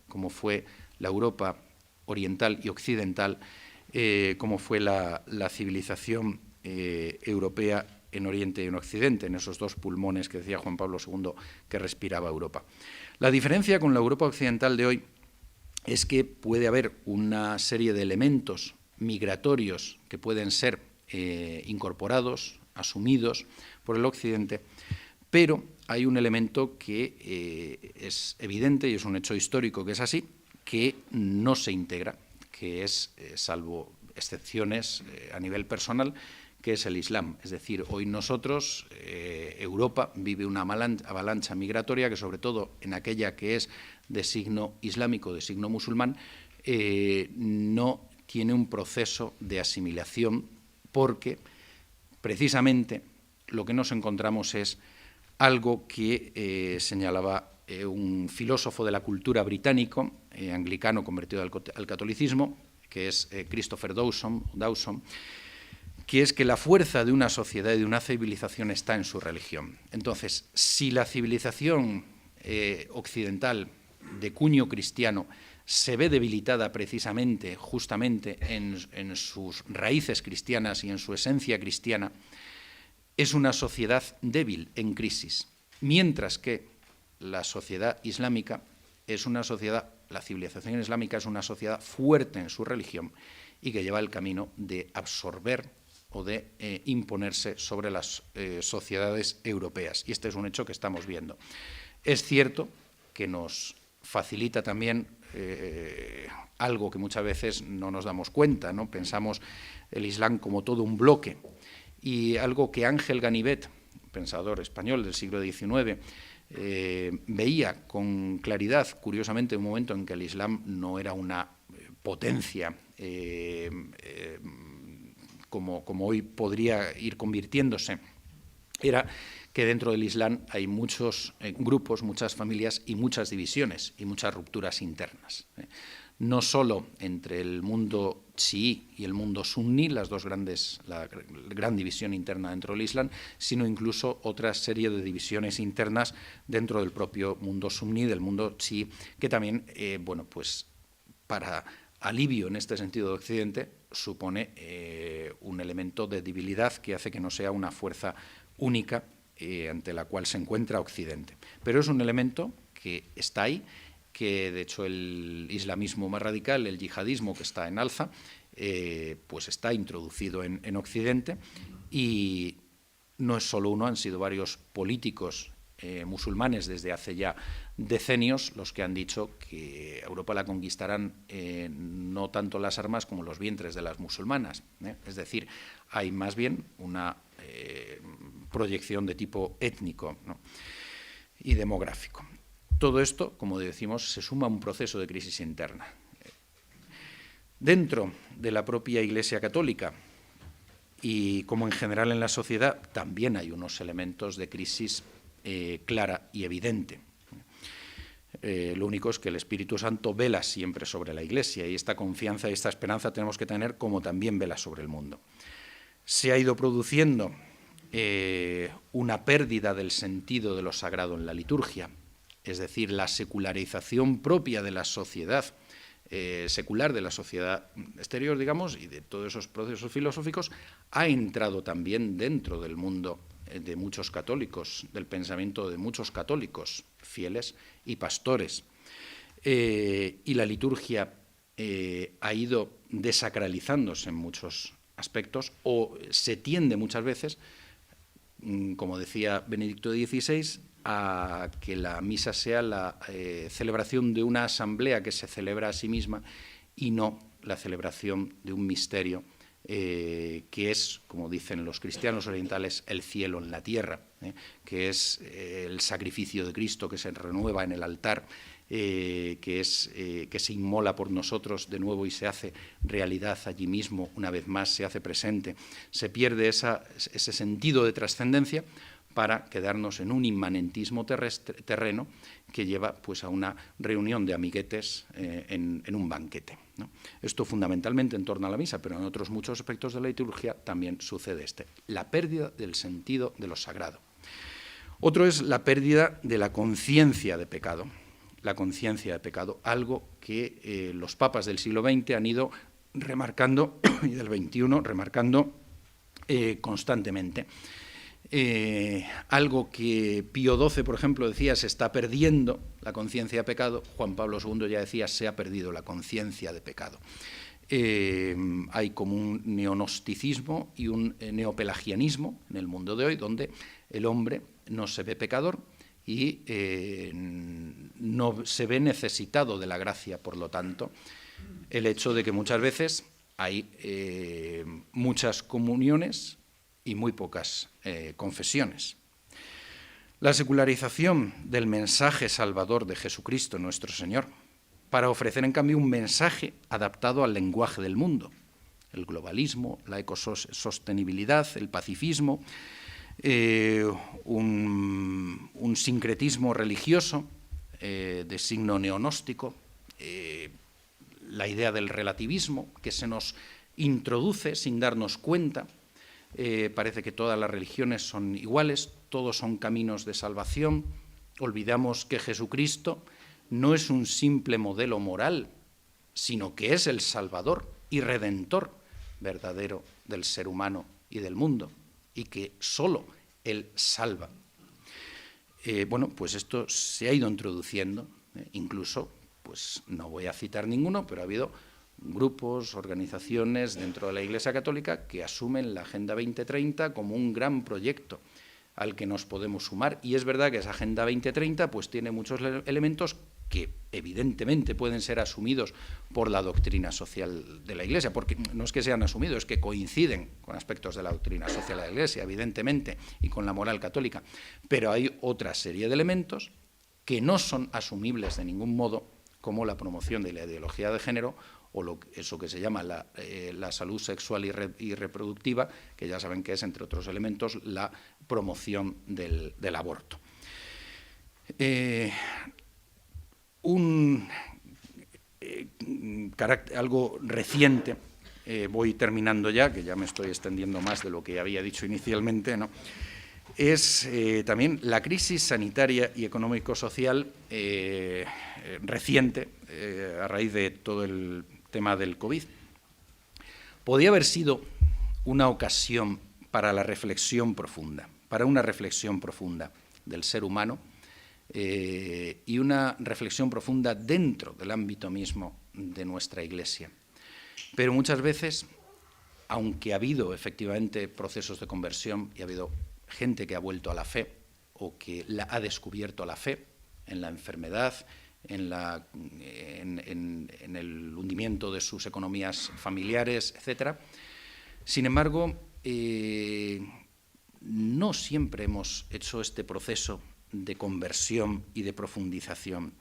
como fue la Europa oriental y occidental, como fue la civilización europea en Oriente y en Occidente, en esos dos pulmones que decía Juan Pablo II que respiraba Europa. La diferencia con la Europa occidental de hoy es que puede haber una serie de elementos migratorios que pueden ser incorporados, asumidos por el Occidente, pero hay un elemento que es evidente y es un hecho histórico que es así, que no se integra, que es, salvo excepciones a nivel personal, que es el Islam. Es decir, hoy nosotros, Europa, vive una avalancha migratoria que, sobre todo en aquella que es de signo islámico, de signo musulmán, no tiene un proceso de asimilación, porque precisamente lo que nos encontramos es algo que señalaba un filósofo de la cultura británico, anglicano convertido al catolicismo, que es Christopher Dawson, que es que la fuerza de una sociedad y de una civilización está en su religión. Entonces, si la civilización occidental de cuño cristiano se ve debilitada precisamente, justamente en sus raíces cristianas y en su esencia cristiana, es una sociedad débil, en crisis, mientras que la sociedad islámica es una sociedad, la civilización islámica es una sociedad fuerte en su religión y que lleva el camino de absorber o de imponerse sobre las sociedades europeas. Y este es un hecho que estamos viendo. Es cierto que nos facilita también algo que muchas veces no nos damos cuenta, ¿no? Pensamos el Islam como todo un bloque, y algo que Ángel Ganivet, pensador español del siglo XIX, veía con claridad, curiosamente, en un momento en que el Islam no era una potencia como hoy podría ir convirtiéndose, era que dentro del Islam hay muchos grupos, muchas familias y muchas divisiones y muchas rupturas internas. No solo entre el mundo chií y el mundo suní, la gran división interna dentro del Islam, sino incluso otra serie de divisiones internas dentro del propio mundo suní, del mundo chií, que también, pues para alivio en este sentido de Occidente, supone un elemento de debilidad que hace que no sea una fuerza única ante la cual se encuentra Occidente. Pero es un elemento que está ahí, que de hecho el islamismo más radical, el yihadismo, que está en alza, pues está introducido en Occidente, y no es solo uno, han sido varios políticos musulmanes desde hace ya decenios los que han dicho que a Europa la conquistarán no tanto las armas como los vientres de las musulmanas. Es decir, hay más bien una proyección de tipo étnico, ¿no?, y demográfico. Todo esto, como decimos, se suma a un proceso de crisis interna. Dentro de la propia Iglesia Católica, y como en general en la sociedad, también hay unos elementos de crisis clara y evidente. Lo único es que el Espíritu Santo vela siempre sobre la Iglesia, y esta confianza y esta esperanza tenemos que tener, como también vela sobre el mundo. Se ha ido produciendo una pérdida del sentido de lo sagrado en la liturgia, es decir, la secularización propia de la sociedad secular, de la sociedad exterior, digamos, y de todos esos procesos filosóficos, ha entrado también dentro del mundo de muchos católicos, del pensamiento de muchos católicos fieles y pastores. Y la liturgia ha ido desacralizándose en muchos aspectos, o se tiende muchas veces, como decía Benedicto XVI, a que la misa sea la celebración de una asamblea que se celebra a sí misma y no la celebración de un misterio que es, como dicen los cristianos orientales, el cielo en la tierra, que es el sacrificio de Cristo que se renueva en el altar, que se inmola por nosotros de nuevo y se hace realidad allí mismo, una vez más se hace presente. Se pierde ese sentido de trascendencia para quedarnos en un inmanentismo terreno que lleva pues a una reunión de amiguetes en un banquete, ¿no? Esto fundamentalmente en torno a la misa, pero en otros muchos aspectos de la liturgia también sucede la pérdida del sentido de lo sagrado. Otro es la pérdida de la conciencia de pecado. La conciencia de pecado, algo que los papas del siglo XX han ido remarcando, y del XXI remarcando constantemente. Algo que Pío XII, por ejemplo, decía, se está perdiendo la conciencia de pecado. Juan Pablo II ya decía, se ha perdido la conciencia de pecado. Hay como un neognosticismo y un neopelagianismo en el mundo de hoy, donde el hombre no se ve pecador y no se ve necesitado de la gracia. Por lo tanto, el hecho de que muchas veces hay muchas comuniones y muy pocas confesiones. La secularización del mensaje salvador de Jesucristo nuestro Señor, para ofrecer en cambio un mensaje adaptado al lenguaje del mundo, el globalismo, la ecosostenibilidad, el pacifismo, un sincretismo religioso de signo neonóstico, la idea del relativismo que se nos introduce sin darnos cuenta. Parece que todas las religiones son iguales, todos son caminos de salvación. Olvidamos que Jesucristo no es un simple modelo moral, sino que es el Salvador y Redentor verdadero del ser humano y del mundo, y que solo Él salva. Bueno, pues esto se ha ido introduciendo, incluso, pues no voy a citar ninguno, pero ha habido grupos, organizaciones dentro de la Iglesia Católica que asumen la Agenda 2030 como un gran proyecto al que nos podemos sumar. Y es verdad que esa Agenda 2030 pues tiene muchos elementos que evidentemente pueden ser asumidos por la doctrina social de la Iglesia, porque no es que sean asumidos, es que coinciden con aspectos de la doctrina social de la Iglesia, evidentemente, y con la moral católica, pero hay otra serie de elementos que no son asumibles de ningún modo, como la promoción de la ideología de género o eso que se llama la salud sexual y reproductiva, que ya saben que es, entre otros elementos, la promoción del aborto. Algo reciente, voy terminando ya, que ya me estoy extendiendo más de lo que había dicho inicialmente, ¿no? Es también la crisis sanitaria y económico-social reciente, a raíz de todo el tema del COVID. Podía haber sido una ocasión para la reflexión profunda, para una reflexión profunda del ser humano, y una reflexión profunda dentro del ámbito mismo de nuestra Iglesia. Pero muchas veces, aunque ha habido efectivamente procesos de conversión y ha habido gente que ha vuelto a la fe o que ha descubierto la fe en la enfermedad, en el hundimiento de sus economías familiares, etc. Sin embargo, no siempre hemos hecho este proceso de conversión y de profundización.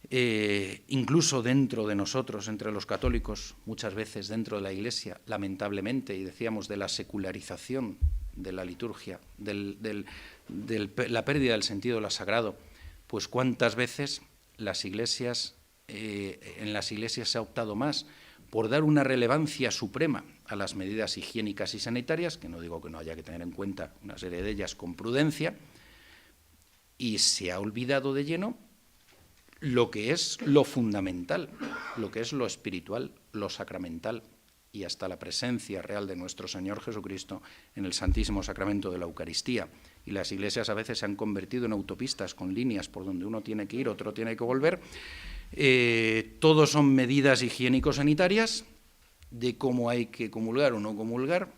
Incluso dentro de nosotros, entre los católicos, muchas veces dentro de la Iglesia, lamentablemente, y decíamos de la secularización de la liturgia, la pérdida del sentido de lo sagrado, pues cuántas veces en las iglesias se ha optado más por dar una relevancia suprema a las medidas higiénicas y sanitarias, que no digo que no haya que tener en cuenta una serie de ellas con prudencia, y se ha olvidado de lleno lo que es lo fundamental, lo que es lo espiritual, lo sacramental, y hasta la presencia real de nuestro Señor Jesucristo en el Santísimo Sacramento de la Eucaristía. Y las iglesias a veces se han convertido en autopistas con líneas por donde uno tiene que ir, otro tiene que volver. Todos son medidas higiénico-sanitarias de cómo hay que comulgar o no comulgar,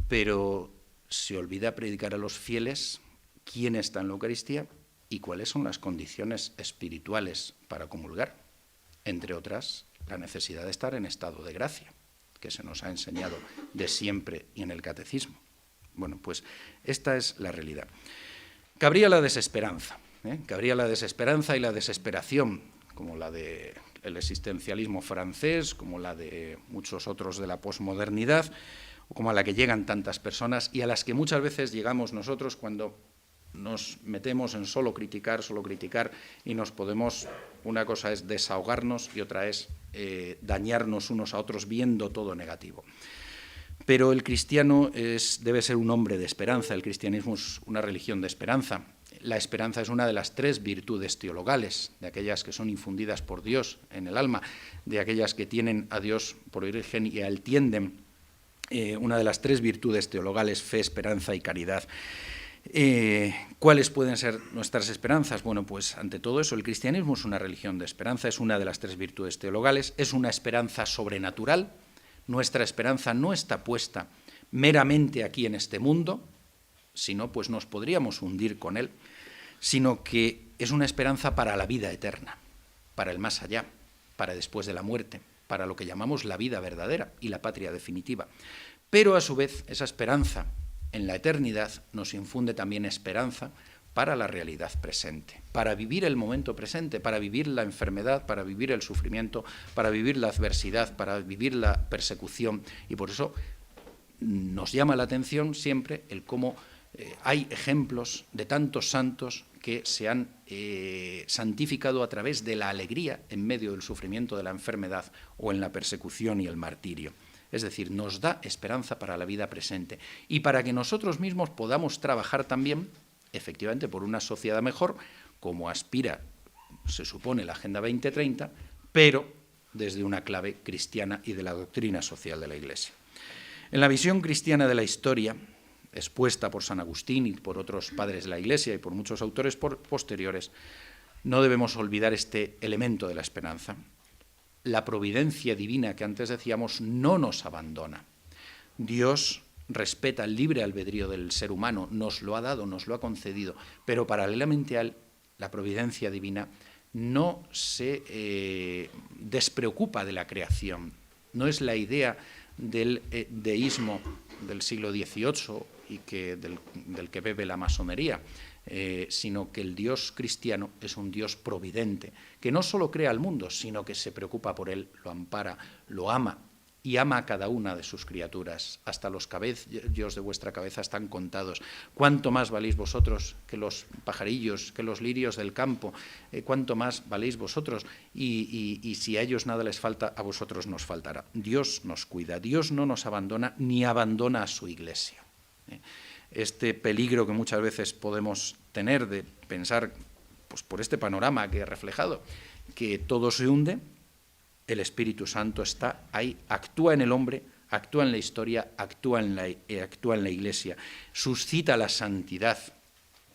pero se olvida predicar a los fieles quién está en la Eucaristía y cuáles son las condiciones espirituales para comulgar, entre otras, la necesidad de estar en estado de gracia, que se nos ha enseñado de siempre y en el catecismo. Bueno, pues esta es la realidad. Cabría la desesperanza, cabría la desesperanza y la desesperación, como la del existencialismo francés, como la de muchos otros de la posmodernidad, o como a la que llegan tantas personas y a las que muchas veces llegamos nosotros cuando nos metemos en solo criticar y nos podemos, una cosa es desahogarnos y otra es dañarnos unos a otros viendo todo negativo. Pero el cristiano debe ser un hombre de esperanza, el cristianismo es una religión de esperanza. La esperanza es una de las 3 virtudes teologales, de aquellas que son infundidas por Dios en el alma, de aquellas que tienen a Dios por origen y a Él tienden, una de las 3 virtudes teologales, fe, esperanza y caridad. ¿Cuáles pueden ser nuestras esperanzas? Bueno, pues ante todo eso, el cristianismo es una religión de esperanza, es una de las 3 virtudes teologales, es una esperanza sobrenatural. Nuestra esperanza no está puesta meramente aquí en este mundo, sino pues nos podríamos hundir con él, sino que es una esperanza para la vida eterna, para el más allá, para después de la muerte, para lo que llamamos la vida verdadera y la patria definitiva. pero a su vez esa esperanza en la eternidad nos infunde también esperanza para la realidad presente, para vivir el momento presente, para vivir la enfermedad, para vivir el sufrimiento, para vivir la adversidad, para vivir la persecución. Y por eso nos llama la atención siempre el cómo hay ejemplos de tantos santos que se han santificado a través de la alegría en medio del sufrimiento de la enfermedad o en la persecución y el martirio. Es decir, nos da esperanza para la vida presente y para que nosotros mismos podamos trabajar también, efectivamente, por una sociedad mejor, como aspira, se supone, la Agenda 2030, pero desde una clave cristiana y de la doctrina social de la Iglesia. En la visión cristiana de la historia, expuesta por San Agustín y por otros padres de la Iglesia y por muchos autores posteriores, no debemos olvidar este elemento de la esperanza. La providencia divina que antes decíamos no nos abandona. Dios respeta el libre albedrío del ser humano, nos lo ha dado, nos lo ha concedido, pero paralelamente a él, la providencia divina no se despreocupa de la creación. No es la idea del deísmo del siglo XVIII y del que bebe la masonería, sino que el Dios cristiano es un Dios providente, que no solo crea al mundo, sino que se preocupa por él, lo ampara, lo ama, y ama a cada una de sus criaturas. Hasta los cabellos de vuestra cabeza están contados. ¿Cuánto más valéis vosotros que los pajarillos, que los lirios del campo? ¿Cuánto más valéis vosotros? Y si a ellos nada les falta, a vosotros nos faltará. Dios nos cuida, Dios no nos abandona ni abandona a su Iglesia. Este peligro que muchas veces podemos tener de pensar, pues por este panorama que he reflejado, que todo se hunde, el Espíritu Santo está ahí, actúa en el hombre, actúa en la historia, actúa en la Iglesia, suscita la santidad.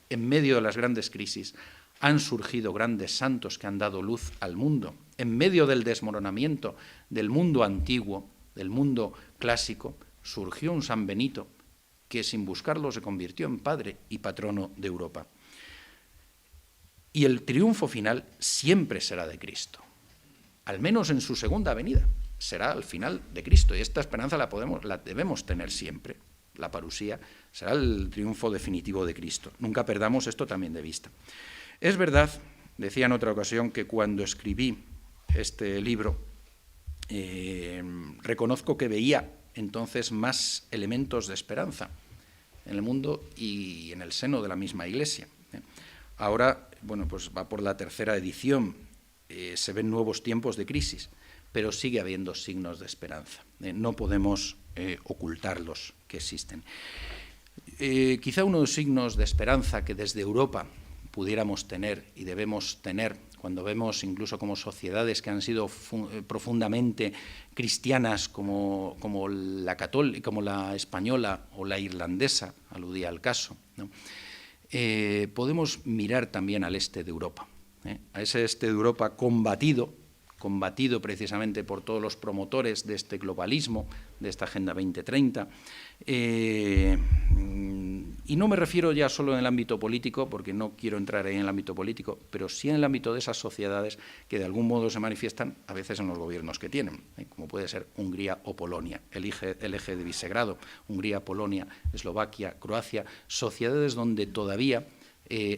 En medio de las grandes crisis han surgido grandes santos que han dado luz al mundo. En medio del desmoronamiento del mundo antiguo, del mundo clásico, surgió un San Benito que sin buscarlo se convirtió en padre y patrono de Europa. Y el triunfo final siempre será de Cristo. Al menos en su segunda venida, será al final de Cristo. Y esta esperanza la debemos tener siempre. La parusía será el triunfo definitivo de Cristo. Nunca perdamos esto también de vista. Es verdad, decía en otra ocasión, que cuando escribí este libro, reconozco que veía entonces más elementos de esperanza en el mundo y en el seno de la misma Iglesia. Ahora, bueno, pues va por la tercera edición. Se ven nuevos tiempos de crisis, pero sigue habiendo signos de esperanza. No podemos ocultarlos que existen. Quizá uno de los signos de esperanza que desde Europa pudiéramos tener y debemos tener cuando vemos incluso como sociedades que han sido profundamente cristianas como la católica, como la española o la irlandesa, aludía al caso, ¿no? Podemos mirar también al este de Europa. A ese este de Europa combatido precisamente por todos los promotores de este globalismo, de esta Agenda 2030, y no me refiero ya solo en el ámbito político, porque no quiero entrar ahí en el ámbito político, pero sí en el ámbito de esas sociedades que de algún modo se manifiestan a veces en los gobiernos que tienen, como puede ser Hungría o Polonia, el eje de Visegrado, Hungría, Polonia, Eslovaquia, Croacia, sociedades donde todavía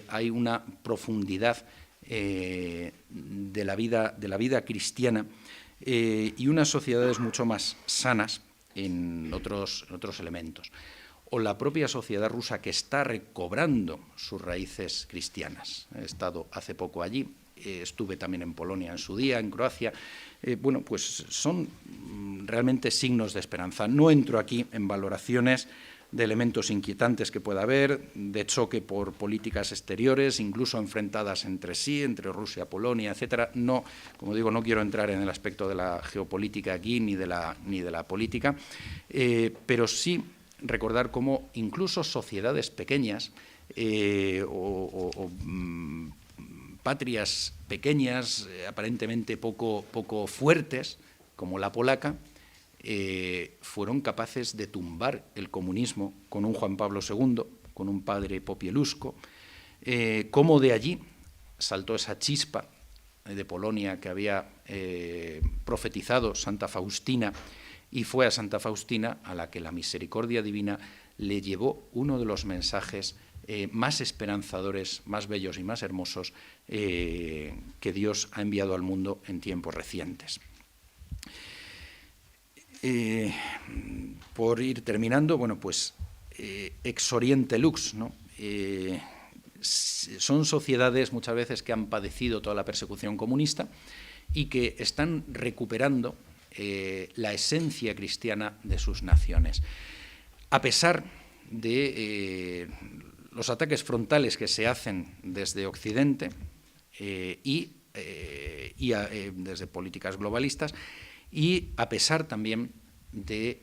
hay una profundidad de la vida cristiana y unas sociedades mucho más sanas en otros elementos. O la propia sociedad rusa que está recobrando sus raíces cristianas. He estado hace poco allí, estuve también en Polonia en su día, en Croacia. Bueno, pues son realmente signos de esperanza. No entro aquí en valoraciones de elementos inquietantes que pueda haber, de choque por políticas exteriores, incluso enfrentadas entre sí, entre Rusia, Polonia, etcétera. No, como digo, no quiero entrar en el aspecto de la geopolítica aquí ni de la política, pero sí recordar cómo incluso sociedades pequeñas patrias pequeñas, aparentemente poco fuertes, como la polaca, fueron capaces de tumbar el comunismo con un Juan Pablo II, con un padre Popieluszko, cómo de allí saltó esa chispa de Polonia que había profetizado Santa Faustina y fue a Santa Faustina a la que la misericordia divina le llevó uno de los mensajes más esperanzadores, más bellos y más hermosos que Dios ha enviado al mundo en tiempos recientes. Por ir terminando, bueno, pues ex oriente lux, ¿no? Son sociedades muchas veces que han padecido toda la persecución comunista y que están recuperando la esencia cristiana de sus naciones. A pesar de los ataques frontales que se hacen desde Occidente y desde políticas globalistas, y a pesar también de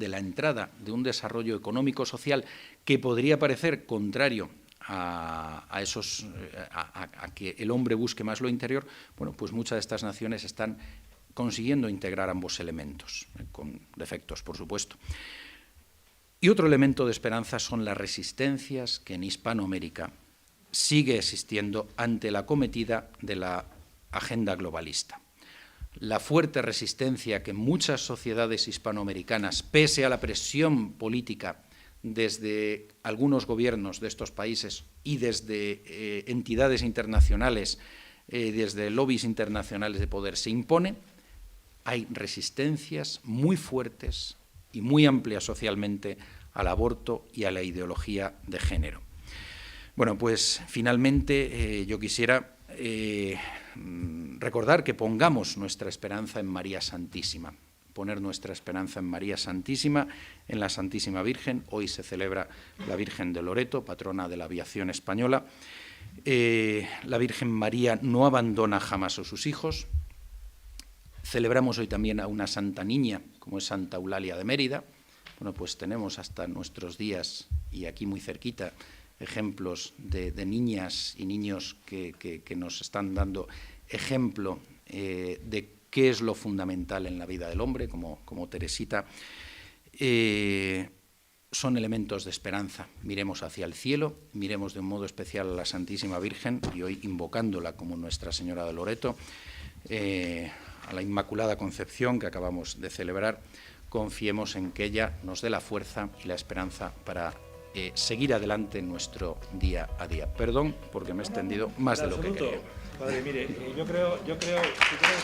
la entrada de un desarrollo económico-social que podría parecer contrario a que el hombre busque más lo interior, bueno, pues muchas de estas naciones están consiguiendo integrar ambos elementos, con defectos, por supuesto. Y otro elemento de esperanza son las resistencias que en Hispanoamérica sigue existiendo ante la acometida de la agenda globalista. La fuerte resistencia que muchas sociedades hispanoamericanas, pese a la presión política desde algunos gobiernos de estos países y desde entidades internacionales, desde lobbies internacionales de poder, se impone, hay resistencias muy fuertes y muy amplias socialmente al aborto y a la ideología de género. Bueno, pues finalmente yo quisiera recordar que pongamos nuestra esperanza en María Santísima, poner nuestra esperanza en María Santísima, en la Santísima Virgen. Hoy se celebra la Virgen de Loreto, patrona de la aviación española. La Virgen María no abandona jamás a sus hijos. Celebramos hoy también a una santa niña, como es Santa Eulalia de Mérida. Bueno, pues tenemos hasta nuestros días, y aquí muy cerquita, ejemplos de niñas y niños que nos están dando ejemplo de qué es lo fundamental en la vida del hombre, como Teresita. Son elementos de esperanza. Miremos hacia el cielo, miremos de un modo especial a la Santísima Virgen, y hoy invocándola como Nuestra Señora de Loreto, a la Inmaculada Concepción que acabamos de celebrar, confiemos en que ella nos dé la fuerza y la esperanza para seguir adelante en nuestro día a día. Perdón, porque me he extendido más de lo que quería. Padre, mire, yo creo, si quieres